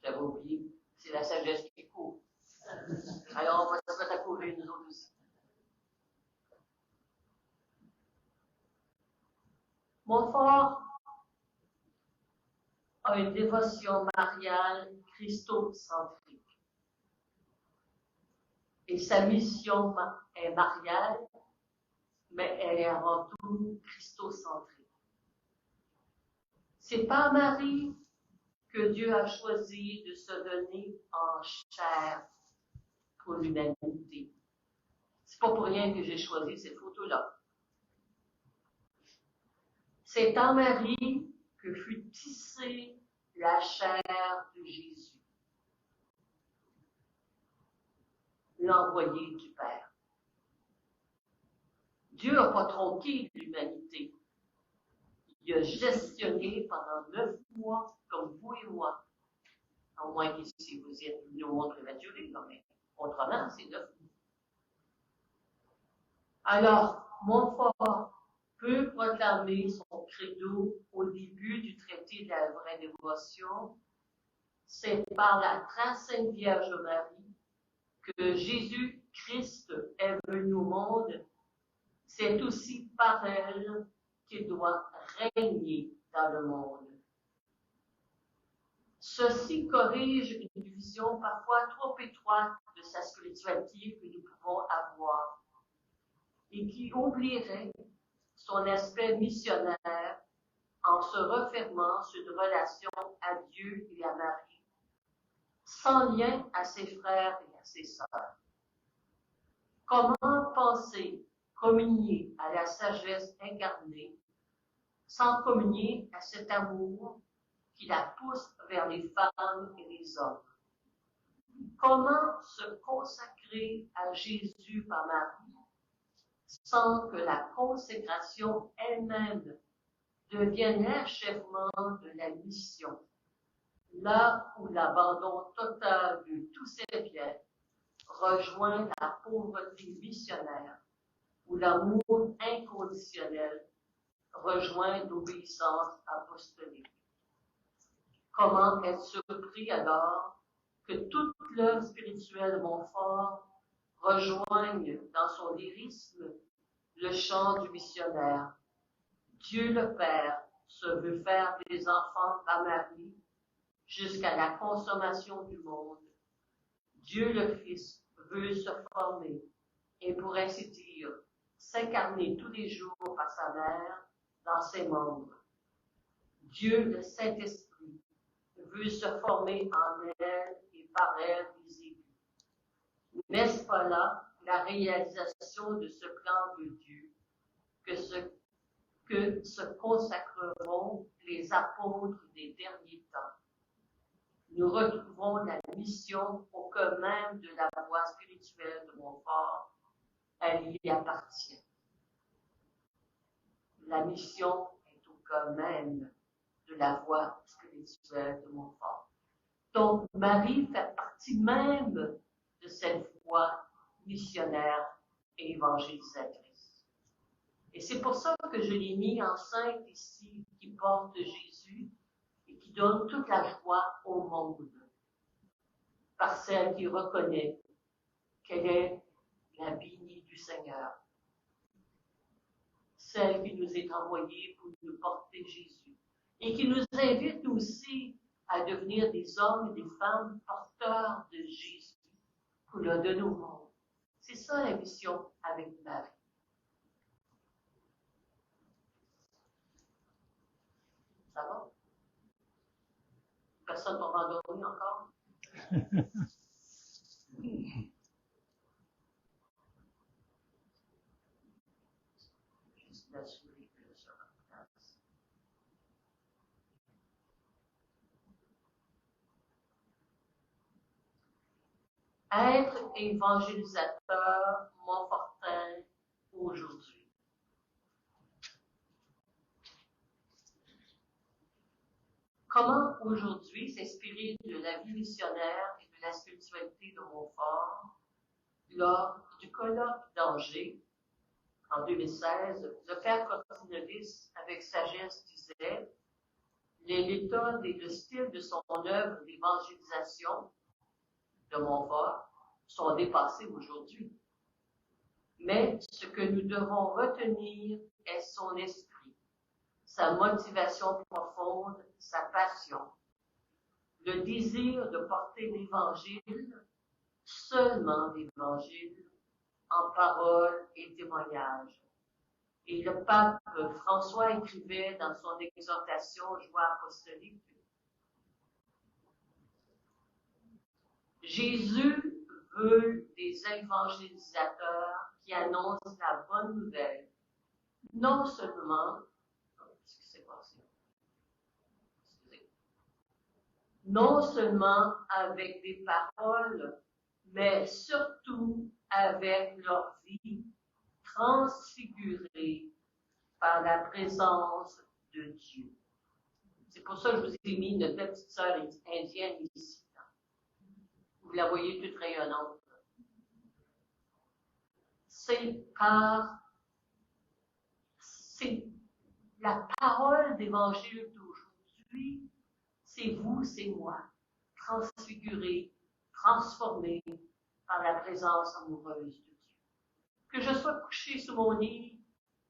j'avais oublié, c'est la sagesse qui court. Alors, on va se mettre à courir, nous autres aussi. Montfort a une dévotion mariale christocentrique. Et sa mission est mariale, mais elle est avant tout christocentrique. C'est par Marie que Dieu a choisi de se donner en chair pour l'humanité. C'est pas pour rien que j'ai choisi cette photo-là. C'est en Marie que fut tissée la chair de Jésus, l'envoyé du Père. Dieu n'a pas tronqué l'humanité. Il a gestionné pendant 9 mois, comme vous et moi. À moins que si vous êtes venu au monde prématuré, mais autrement, c'est 9 mois. Alors, Montfort peut proclamer son credo au début du traité de la vraie dévotion. C'est par la très sainte Vierge Marie que Jésus-Christ est venu au monde. C'est aussi par elle qu'il doit régner dans le monde. Ceci corrige une vision parfois trop étroite de sa spiritualité que nous pouvons avoir et qui oublierait son aspect missionnaire en se refermant sur une relation à Dieu et à Marie, sans lien à ses frères et à ses sœurs. Comment penser communier à la sagesse incarnée sans communier à cet amour qui la pousse vers les femmes et les hommes? Comment se consacrer à Jésus par Marie sans que la consécration elle-même devienne l'achèvement de la mission, là où l'abandon total de tous ses biens rejoint la pauvreté missionnaire, où l'amour inconditionnel rejoint l'obéissance apostolique. Comment être surpris alors que toute l'œuvre spirituelle de Montfort rejoigne dans son lyrisme le chant du missionnaire. Dieu le Père se veut faire des enfants par Marie jusqu'à la consommation du monde. Dieu le Fils veut se former et, pour ainsi dire, s'incarner tous les jours par sa mère dans ses membres. Dieu le Saint-Esprit veut se former en elle et par elle visible. N'est-ce pas là la réalisation de ce plan de Dieu que se consacreront les apôtres des derniers temps? Nous retrouvons la mission au cœur même de la voie spirituelle de Montfort. Elle y appartient. La mission est au cœur même de la voie spirituelle de Montfort. Donc, Marie fait partie même de cette voie missionnaire et évangélisatrice. Et c'est pour ça que je l'ai mis enceinte ici, qui porte Jésus et qui donne toute la joie au monde. par celle qui reconnaît qu'elle est la bénie du Seigneur, celle qui nous est envoyée pour nous porter Jésus et qui nous invite aussi à devenir des hommes et des femmes porteurs de Jésus pour le donner au monde. C'est ça la mission avec Marie. Ça va? Personne ne m'a endormi encore? Juste m'assurer que je serai en place. Être évangélisateur Montfortin aujourd'hui. Comment aujourd'hui s'inspirer de la vie missionnaire et de la spiritualité de Montfort lors du colloque d'Angers en 2016, le père Cortinovis, avec sagesse, disait « Les méthodes et le style de son œuvre d'évangélisation de Montfort sont dépassés aujourd'hui. Mais ce que nous devons retenir est son esprit, sa motivation profonde, sa passion, le désir de porter l'Évangile, seulement l'Évangile, en parole et témoignage. » Et le pape François écrivait dans son exhortation Joie apostolique, Jésus veut des évangélisateurs qui annoncent la bonne nouvelle, non seulement, non seulement avec des paroles, mais surtout avec leur vie transfigurée par la présence de Dieu. C'est pour ça que je vous ai mis une petite sœur indienne ici. Vous la voyez toute rayonnante. C'est la parole d'évangile d'aujourd'hui, c'est vous, c'est moi, transfiguré, transformé par la présence amoureuse de Dieu. Que je sois couché sous mon lit,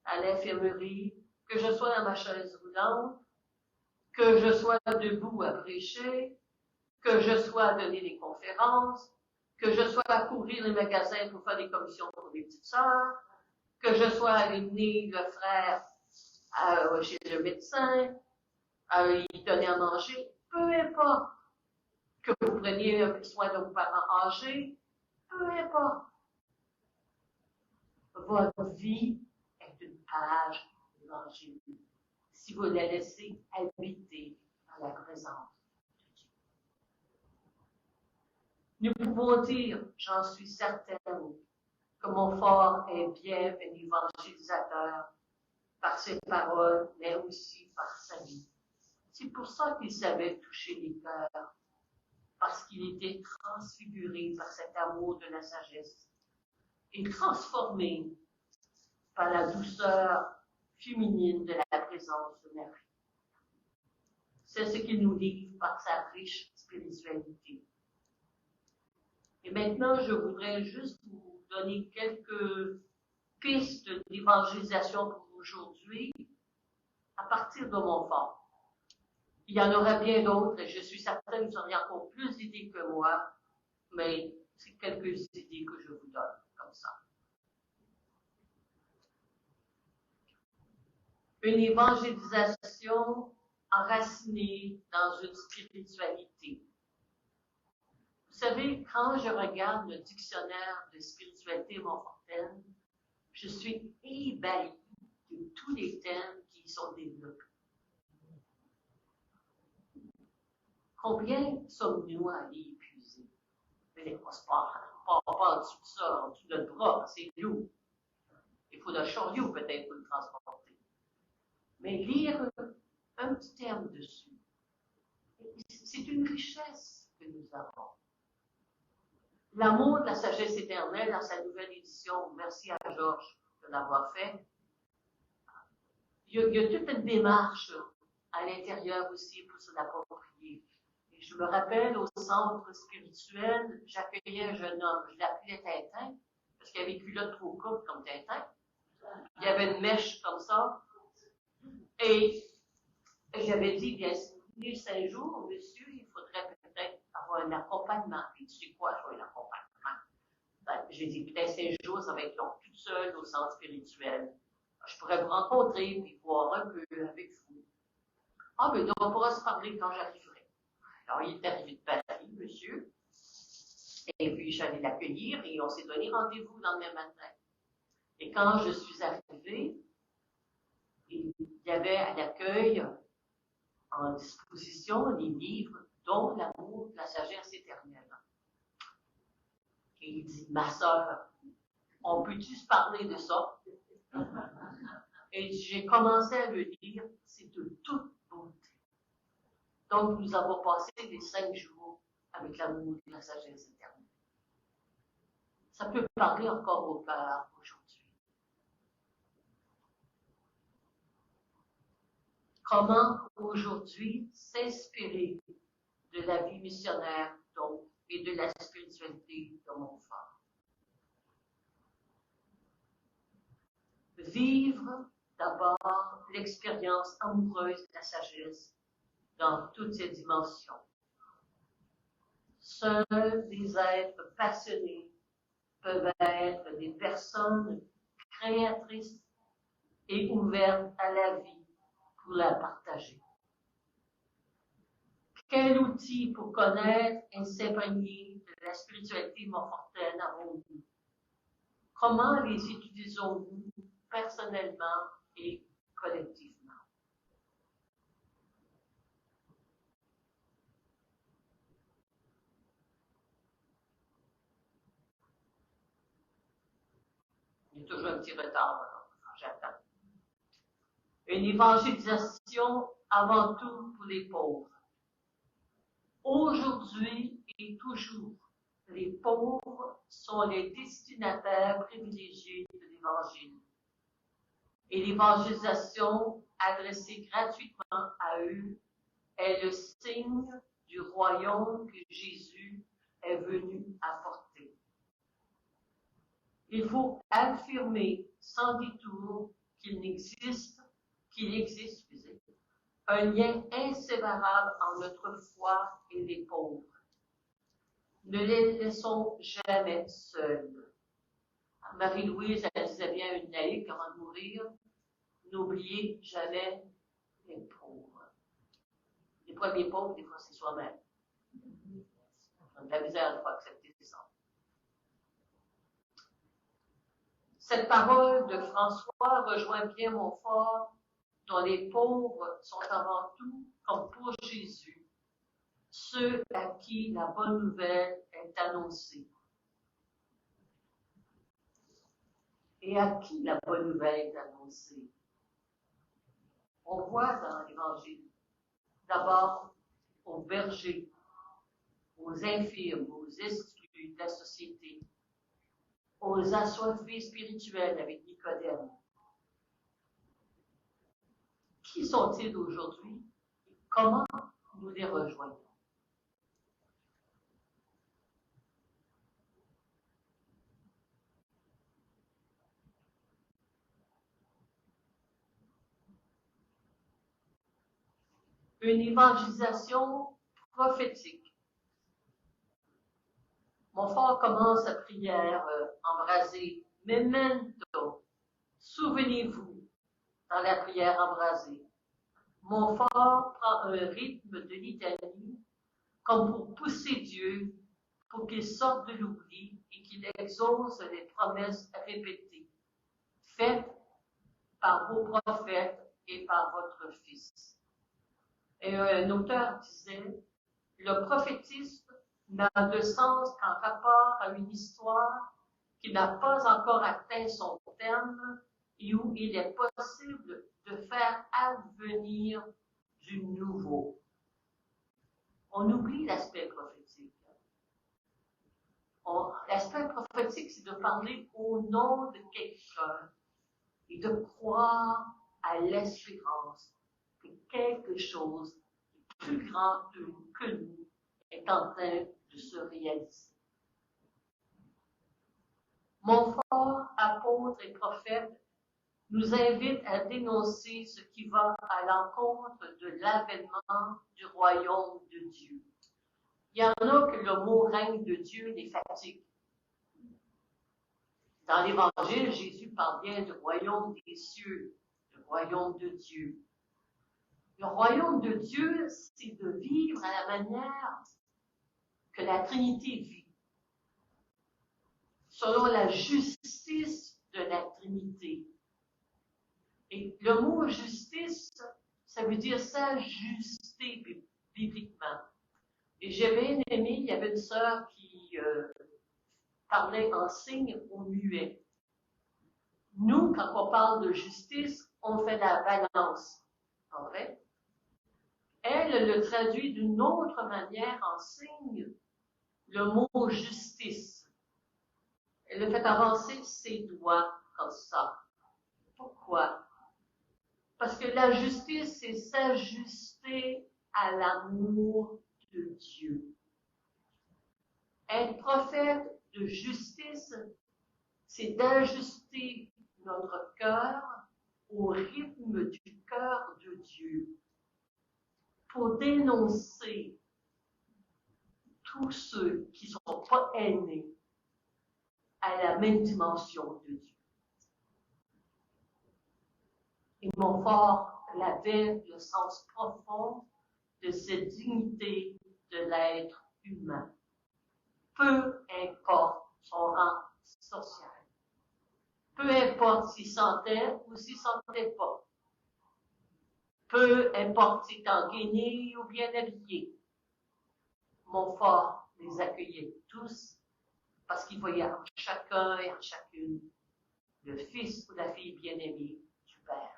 à l'infirmerie, que je sois dans ma chaise roulante, que je sois debout à prêcher, que je sois à donner des conférences, que je sois à courir les magasins pour faire des commissions pour les petites sœurs, que je sois à amener le frère chez le médecin, à lui donner à manger, peu importe. Que vous preniez soin de vos parents âgés, peu importe. Votre vie est une page d'évangile si vous la laissez habiter par la présence de Dieu. Nous pouvons dire, j'en suis certaine, que Montfort est bien un évangélisateur par ses paroles, mais aussi par sa vie. C'est pour ça qu'il savait toucher les cœurs, parce qu'il était transfiguré par cet amour de la sagesse et transformé par la douceur féminine de la présence de Marie. C'est ce qu'il nous livre par sa riche spiritualité. Et maintenant, je voudrais juste vous donner quelques pistes d'évangélisation pour aujourd'hui à partir de Montfort. Il y en aura bien d'autres et je suis certaine que vous aurez encore plus d'idées que moi, mais c'est quelques idées que je vous donne comme ça. Une évangélisation enracinée dans une spiritualité. Vous savez, quand je regarde le dictionnaire de spiritualité Montfortaine, je suis ébahie de tous les thèmes qui y sont développés. Combien sommes-nous allés épuiser? Mais on se part en dessous de ça, en dessous de notre bras, c'est lourd. Il faut un chariot peut-être pour le transporter. Mais lire un petit terme dessus, c'est une richesse que nous avons. L'amour de la sagesse éternelle, dans sa nouvelle édition, merci à Georges de l'avoir fait, il y a toute une démarche à l'intérieur aussi pour se l'approprier. Et Je me rappelle, au centre spirituel, j'accueillais un jeune homme. Je l'appelais Tintin, parce qu'il avait les culottes trop courtes comme Tintin. Il y avait une mèche comme ça. Et j'avais dit, bien, si vous venez 5 jours, monsieur, il faudrait peut-être avoir un accompagnement. Puis tu sais quoi, je veux un accompagnement. Ben, j'ai dit, peut-être 5 jours, ça va être long, toute seule au centre spirituel. Je pourrais vous rencontrer, puis voir un peu avec vous. Ah, mais on pourra se parler quand j'arriverai. Alors, il est arrivé de Paris, monsieur. Et puis, j'allais l'accueillir et on s'est donné rendez-vous le lendemain matin. Et quand je suis arrivée, il y avait à l'accueil en disposition les livres dont l'amour de la sagesse éternelle. Et il dit, ma sœur, on peut-tu se parler de ça? Et j'ai commencé à le lire, c'est de toute beauté. Donc, nous avons passé les 5 jours avec l'amour de la sagesse éternelle. Ça peut parler encore au cœur aujourd'hui. Comment aujourd'hui s'inspirer de la vie missionnaire donc et de la spiritualité de mon frère. Vivre d'abord l'expérience amoureuse de la sagesse dans toutes ses dimensions. Seuls des êtres passionnés peuvent être des personnes créatrices et ouvertes à la vie pour la partager. Quel outil pour connaître et s'imprégner de la spiritualité montfortaine avons-nous? Comment les utilisons-nous personnellement et collectivement? Il y a toujours un petit retard, j'attends. Une évangélisation avant tout pour les pauvres. Aujourd'hui et toujours, les pauvres sont les destinataires privilégiés de l'Évangile. Et l'évangélisation adressée gratuitement à eux est le signe du royaume que Jésus est venu apporter. Il faut affirmer sans détour qu'il existe un lien inséparable entre notre foi et les pauvres. Ne les laissons jamais seuls. Marie-Louise, elle disait bien à une laïque avant de mourir, n'oubliez jamais les pauvres. Les premiers pauvres, des fois, c'est soi-même. On a de la misère de pas accepter ça. Cette parole de François rejoint bien Montfort, dont les pauvres sont avant tout, comme pour Jésus, ceux à qui la bonne nouvelle est annoncée. Et à qui la bonne nouvelle est annoncée? On voit dans l'Évangile, d'abord aux bergers, aux infirmes, aux exclus de la société, aux assoiffés spirituels avec Nicodème. Qui sont-ils aujourd'hui et comment nous les rejoignons? Une évangélisation prophétique. Montfort commence sa prière embrasée. Memento, souvenez-vous, dans la prière embrasée. Montfort prend un rythme de litanie comme pour pousser Dieu pour qu'il sorte de l'oubli et qu'il exauce les promesses répétées, faites par vos prophètes et par votre Fils. Et un auteur disait, le prophétisme n'a de sens qu'en rapport à une histoire qui n'a pas encore atteint son terme et où il est possible de faire advenir du nouveau. On oublie l'aspect prophétique. L'aspect prophétique, c'est de parler au nom de quelqu'un et de croire à l'espérance que quelque chose de plus grand que nous est en train de se réaliser. Montfort, apôtre et prophète, nous invite à dénoncer ce qui va à l'encontre de l'avènement du royaume de Dieu. Il y en a que le mot règne de Dieu les fatigue. Dans l'Évangile, Jésus parle bien du royaume des cieux, du royaume de Dieu. Le royaume de Dieu, c'est de vivre à la manière que la Trinité vit, selon la justice de la Trinité. Et le mot justice, ça veut dire s'ajuster bibliquement. Et j'ai bien aimé, il y avait une sœur qui parlait en signe au muet. Nous, quand on parle de justice, on fait la balance. En vrai? Elle le traduit d'une autre manière en signe, le mot justice. Elle le fait avancer ses doigts comme ça. Pourquoi? Parce que la justice, c'est s'ajuster à l'amour de Dieu. Être prophète de justice, c'est d'ajuster notre cœur au rythme du cœur de Dieu pour dénoncer tous ceux qui ne sont pas aimés à la même dimension de Dieu. Et Montfort avait le sens profond de cette dignité de l'être humain. Peu importe son rang social. Peu importe s'il sentait ou s'il ne sentait pas. Peu importe s'il est en guenille ou bien habillé. Montfort les accueillait tous parce qu'il voyait en chacun et en chacune le fils ou la fille bien-aimée du Père.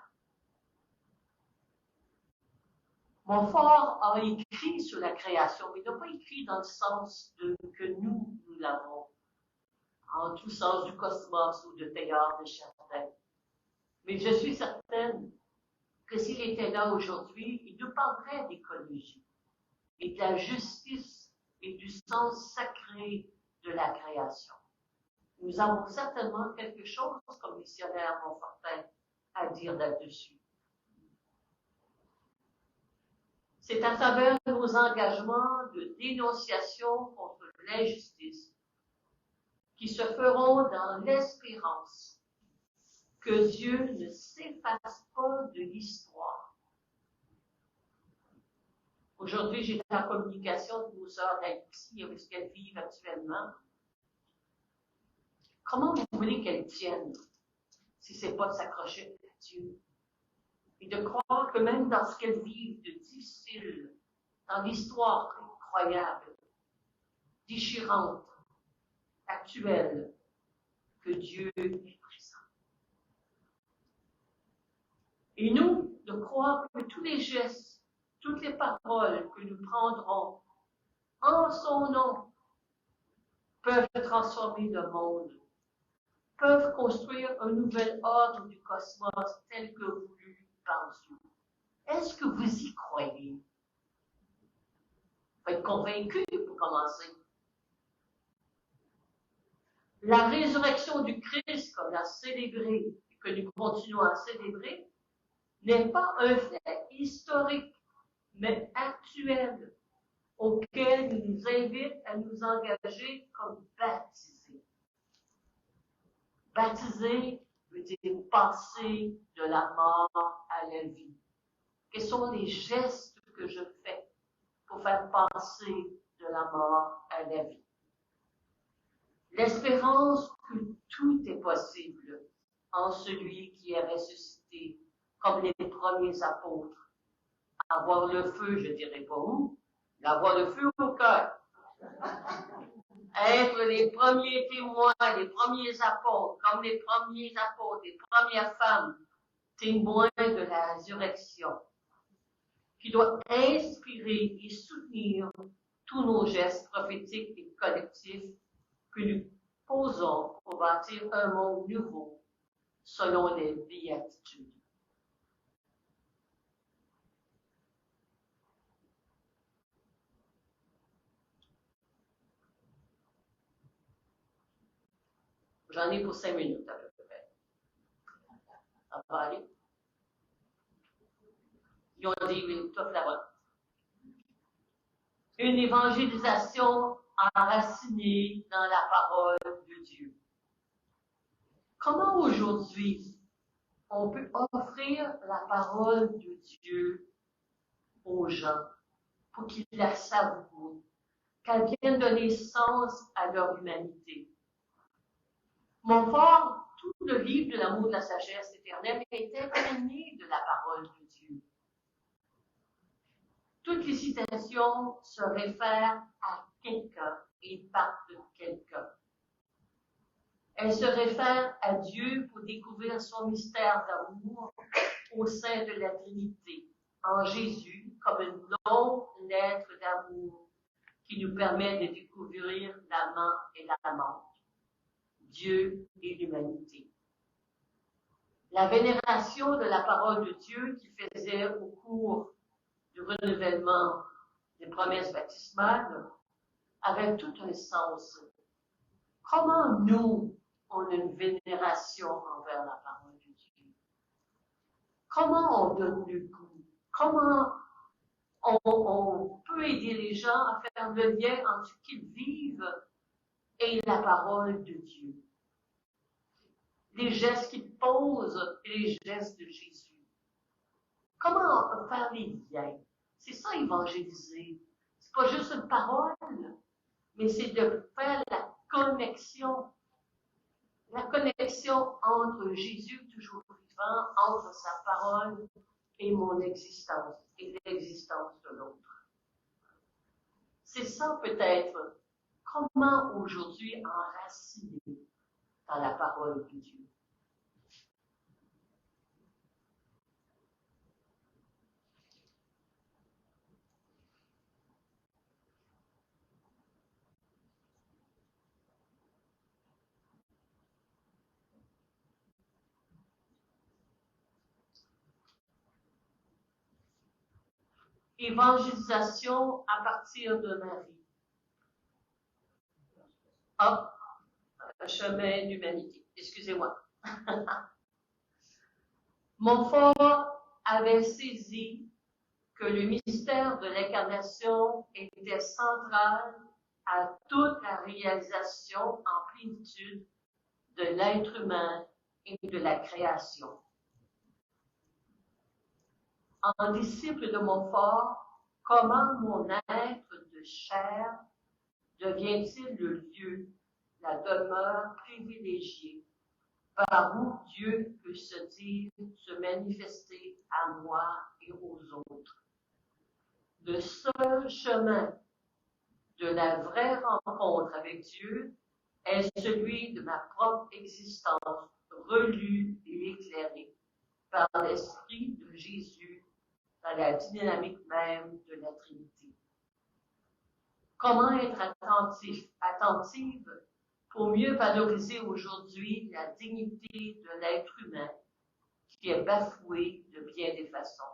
Montfort a écrit sur la création, mais il n'a pas écrit dans le sens que nous l'avons, en tout sens du cosmos ou de Teilhard de Chardin. Mais je suis certaine que s'il était là aujourd'hui, il nous parlerait d'écologie et de la justice et du sens sacré de la création. Nous avons certainement quelque chose, comme missionnaire Montfortin, à dire là-dessus. C'est à travers nos engagements de dénonciation contre l'injustice qui se feront dans l'espérance que Dieu ne s'efface pas de l'histoire. Aujourd'hui, j'étais en communication avec nos sœurs d'Haïti, avec ce qu'elles vivent actuellement. Comment vous voulez qu'elles tiennent si ce n'est pas de s'accrocher à Dieu? Et de croire que même dans ce qu'elles vivent de difficile, dans l'histoire incroyable, déchirante, actuelle, que Dieu est présent. Et nous, de croire que tous les gestes, toutes les paroles que nous prendrons en son nom peuvent transformer le monde, peuvent construire un nouvel ordre du cosmos tel que voulu par Dieu. Est-ce que vous y croyez? Vous êtes convaincus pour commencer. La résurrection du Christ, comme l'a célébré et que nous continuons à célébrer, n'est pas un fait historique, mais actuel, auquel il nous invite à nous engager comme baptisés. Baptiser veut dire passer de la mort à la vie. Quels sont les gestes que je fais pour faire passer de la mort à la vie? L'espérance que tout est possible en celui qui est ressuscité, comme les premiers apôtres. Avoir le feu, je ne dirais pas où, mais avoir le feu au cœur. Être les premiers témoins, les premiers apôtres, comme les premiers apôtres, les premières femmes, témoins de la résurrection, qui doit inspirer et soutenir tous nos gestes prophétiques et collectifs que nous posons pour bâtir un monde nouveau selon les béatitudes. J'en ai pour 5 minutes à peu près. Ça va aller? Ils ont dit, oui, toi, la une évangélisation enracinée dans la parole de Dieu. Comment aujourd'hui on peut offrir la parole de Dieu aux gens pour qu'ils la savourent, qu'elle vienne donner sens à leur humanité? Montfort, tout le livre de l'amour de la sagesse éternelle est imprégné de la parole de Dieu. Toutes les citations se réfèrent à quelqu'un et partent de quelqu'un. Elles se réfèrent à Dieu pour découvrir son mystère d'amour au sein de la Trinité, en Jésus, comme une longue lettre d'amour qui nous permet de découvrir l'amant et l'amante, Dieu et l'humanité. La vénération de la parole de Dieu qui faisait au cours du renouvellement des promesses baptismales avait tout un sens. Comment nous, on a une vénération envers la parole de Dieu? Comment on donne le goût? Comment on peut aider les gens à faire le lien entre ce qu'ils vivent et la parole de Dieu? Les gestes qu'ils posent et les gestes de Jésus. Comment on peut faire les liens? C'est ça, évangéliser. C'est pas juste une parole, mais c'est de faire la connexion entre Jésus toujours vivant, entre sa parole et mon existence, et l'existence de l'autre. C'est ça peut-être comment aujourd'hui enraciner dans la parole de Dieu. Évangélisation à partir de Marie. Ah, un chemin d'humanité. Excusez-moi. Montfort avait saisi que le mystère de l'incarnation était central à toute la réalisation en plénitude de l'être humain et de la création. En disciple de Montfort, comment mon être de chair devient-il le lieu, la demeure privilégiée, par où Dieu peut se dire, se manifester à moi et aux autres? Le seul chemin de la vraie rencontre avec Dieu est celui de ma propre existence, relue et éclairée par l'Esprit de Jésus dans la dynamique même de la Trinité. Comment être attentive pour mieux valoriser aujourd'hui la dignité de l'être humain qui est bafouée de bien des façons?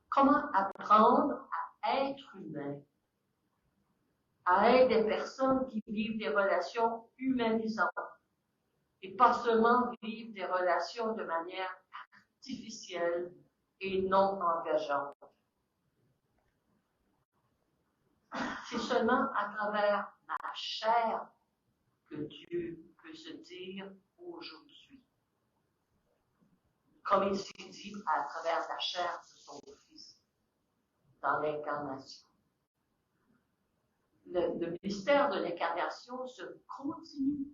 Comment apprendre à être humain, à être des personnes qui vivent des relations humanisantes et pas seulement vivre des relations de manière artificielle et non engageante? C'est seulement à travers ma chair que Dieu peut se dire aujourd'hui. Comme il s'est dit à travers la chair de son Fils dans l'incarnation. Le mystère de l'incarnation se continue.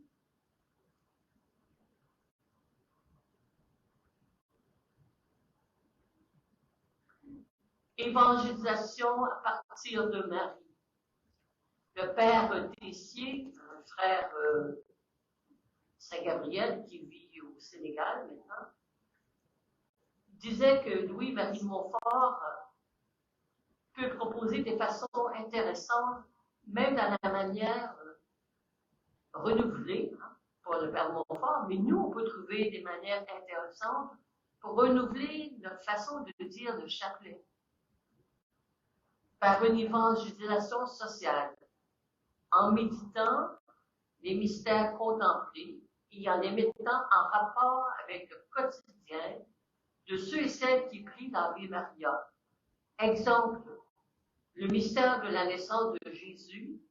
Évangélisation à partir de Marie. Le père Tessier, un frère Saint-Gabriel qui vit au Sénégal maintenant, disait que Louis-Marie de Montfort peut proposer des façons intéressantes, même dans la manière renouvelée, pour le père Montfort, mais nous, on peut trouver des manières intéressantes pour renouveler notre façon de dire le chapelet, par une évangélisation sociale, en méditant les mystères contemplés et en les mettant en rapport avec le quotidien de ceux et celles qui prient l'Ave Maria. Exemple, le mystère de la naissance de Jésus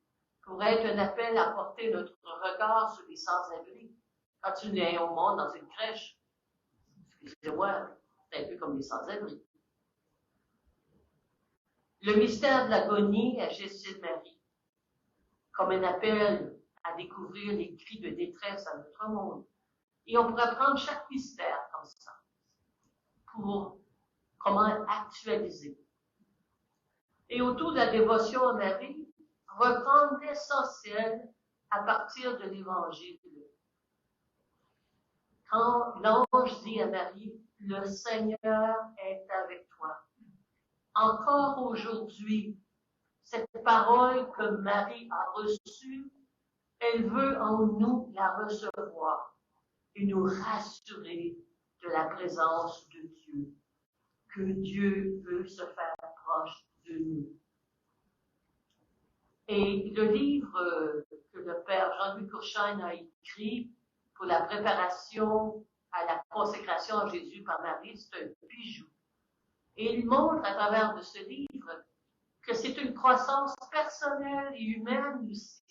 pourrait être un appel à porter notre regard sur les sans-abri. Quand tu nais au monde dans une crèche, excusez-moi, c'est un peu comme les sans-abri. Le mystère de l'agonie à Gethsémani, comme un appel à découvrir les cris de détresse à notre monde. Et on pourrait prendre chaque mystère comme ça pour comment actualiser. Et autour de la dévotion à Marie, reprendre l'essentiel à partir de l'Évangile. Quand l'ange dit à Marie, « Le Seigneur est avec toi », encore aujourd'hui, cette parole que Marie a reçue, elle veut en nous la recevoir et nous rassurer de la présence de Dieu, que Dieu veut se faire proche de nous. Et le livre que le père Jean-Louis Courchaine a écrit pour la préparation à la consécration à Jésus par Marie, c'est un bijou. Et il montre à travers de ce livre que c'est une croissance personnelle et humaine aussi,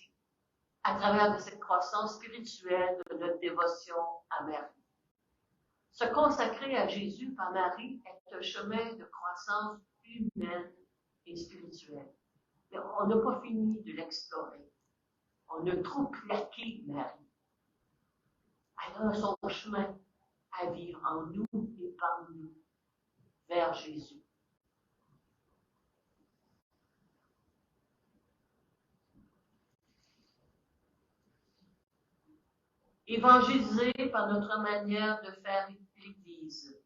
à travers de cette croissance spirituelle de notre dévotion à Marie. Se consacrer à Jésus par Marie est un chemin de croissance humaine et spirituelle. Mais on n'a pas fini de l'explorer. On a trop plaqué Marie. Elle a son chemin à vivre en nous et par nous vers Jésus. Évangéliser par notre manière de faire l'Église.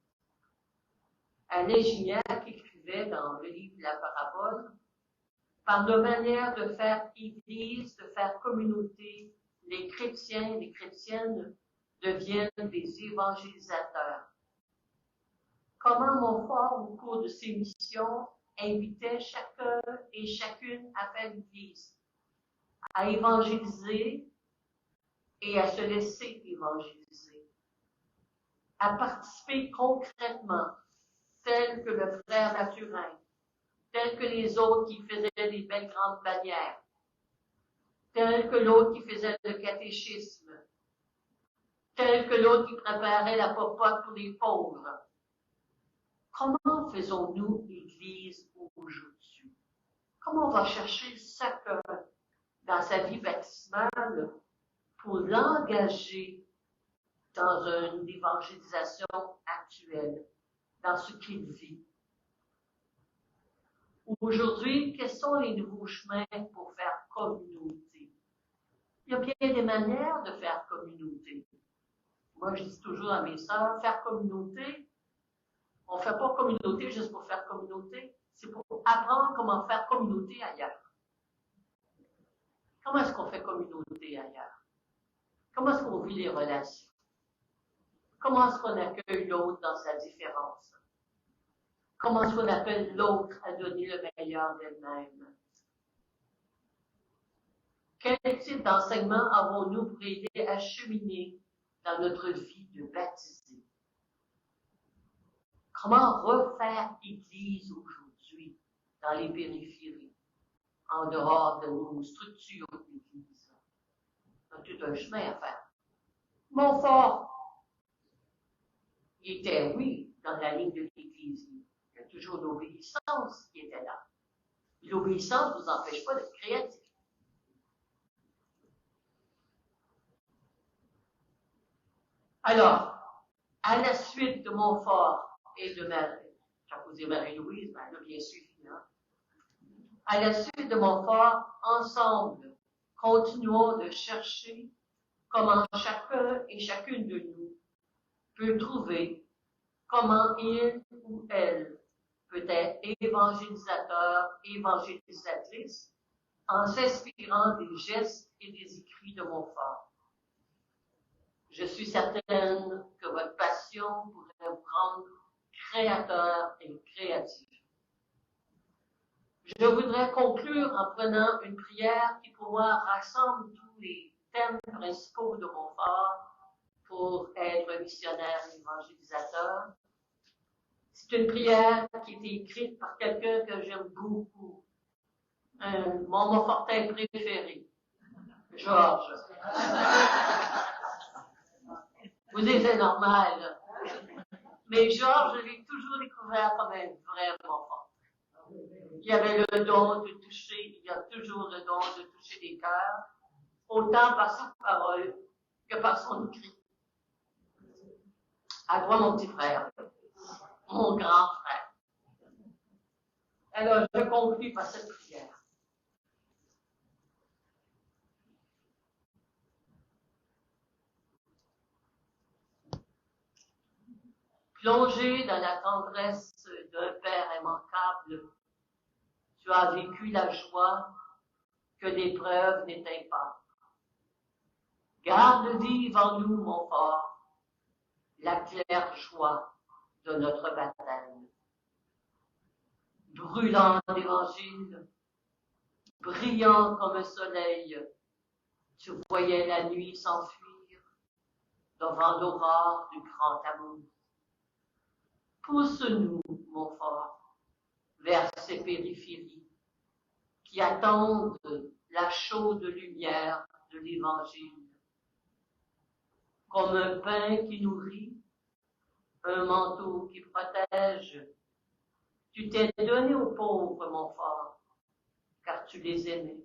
Alain Gignac écrivait dans le livre La Parabole, par nos manières de faire Église, de faire communauté, les chrétiens et les chrétiennes deviennent des évangélisateurs. Comment Montfort, au cours de ses missions, invitait chacun et chacune à faire l'Église, à évangéliser et à se laisser évangéliser, à participer concrètement, tel que le frère Mathurin, tel que les autres qui faisaient des belles grandes bannières, tel que l'autre qui faisait le catéchisme, tel que l'autre qui préparait la popote pour les pauvres. Comment faisons-nous Église aujourd'hui? Comment on va chercher chacun dans sa vie baptismale pour l'engager dans une évangélisation actuelle, dans ce qu'il vit? Aujourd'hui, quels sont les nouveaux chemins pour faire communauté? Il y a bien des manières de faire communauté. Moi, je dis toujours à mes sœurs, faire communauté, on ne fait pas communauté juste pour faire communauté, c'est pour apprendre comment faire communauté ailleurs. Comment est-ce qu'on fait communauté ailleurs? Comment est-ce qu'on vit les relations? Comment est-ce qu'on accueille l'autre dans sa différence? Comment est-ce qu'on appelle l'autre à donner le meilleur d'elle-même? Quel type d'enseignement avons-nous pour aider à cheminer dans notre vie de baptisé? Comment refaire Église aujourd'hui dans les périphéries, en dehors de nos structures d'Église? On a tout un chemin à faire. Montfort, il était, oui, dans la ligne de l'Église. Il y a toujours l'obéissance qui était là. L'obéissance ne vous empêche pas d'être créatif. Alors, à la suite de Montfort et de Marie-Louise, ben, elle a bien suivi, hein? À la suite de Montfort, ensemble, continuons de chercher comment chacun et chacune de nous peut trouver comment il ou elle peut être évangélisateur, évangélisatrice, en s'inspirant des gestes et des écrits de Montfort. Je suis certaine que votre passion pourrait vous rendre créateur et créatif. Je voudrais conclure en prenant une prière qui, pour moi, rassemble tous les thèmes principaux de Montfort pour être missionnaire et évangélisateur. C'est une prière qui a été écrite par quelqu'un que j'aime beaucoup, mon Montfortin préféré, Georges. Vous dites, c'est normal, là. Mais Georges, je l'ai toujours découvert comme un vrai Montfortin. Il avait le don de toucher, il a toujours le don de toucher les cœurs, autant par sa parole que par son écrit. À toi, mon petit frère, mon grand frère. Alors, je conclue par cette prière. Plongé dans la tendresse d'un Père immanquable, tu as vécu la joie que l'épreuve n'éteint pas. Garde vive en nous, Montfort, la claire joie de notre baptême. Brûlant d'évangile, brillant comme un soleil, tu voyais la nuit s'enfuir devant l'aurore du grand amour. Pousse-nous, Montfort, vers ces périphéries qui attendent la chaude lumière de l'Évangile. Comme un pain qui nourrit, un manteau qui protège, tu t'es donné aux pauvres, Montfort, car tu les aimais.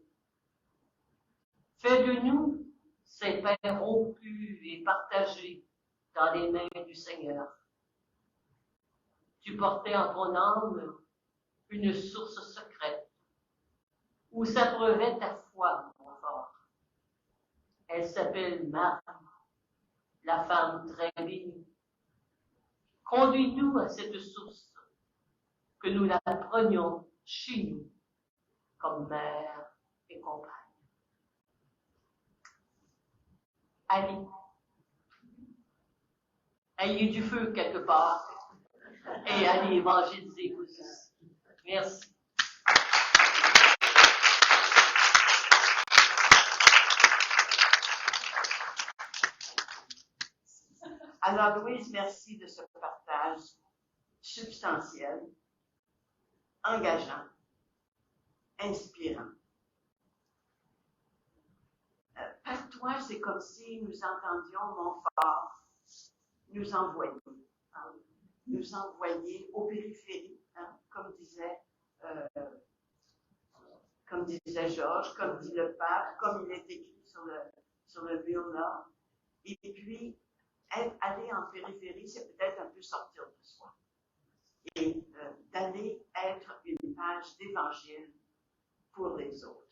Fais de nous ces pains rompus et partagés dans les mains du Seigneur. Tu portais en ton âme une source secrète où s'abreuvait ta foi, Montfort. Elle s'appelle Marie, la femme très bénie. Conduis-nous à cette source, que nous la prenions chez nous comme mère et compagne. Allez, ayez du feu quelque part et allez évangéliser vous aussi. Merci. Alors, Louise, merci de ce partage substantiel, engageant, inspirant. Par toi, c'est comme si nous entendions Montfort nous envoyer aux périphéries, hein, comme disait Georges, comme dit le pape, comme il est écrit sur le mur là. Et puis, aller en périphérie, c'est peut-être un peu sortir de soi. Et d'aller être une page d'évangile pour les autres.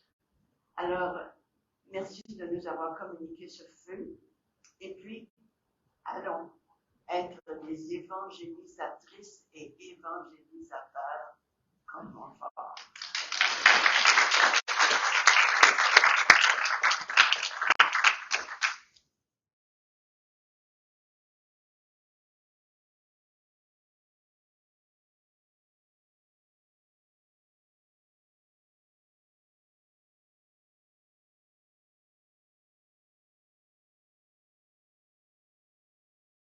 Alors, merci de nous avoir communiqué ce feu. Et puis, allons être des évangélisatrices et évangélisateurs comme Montfort.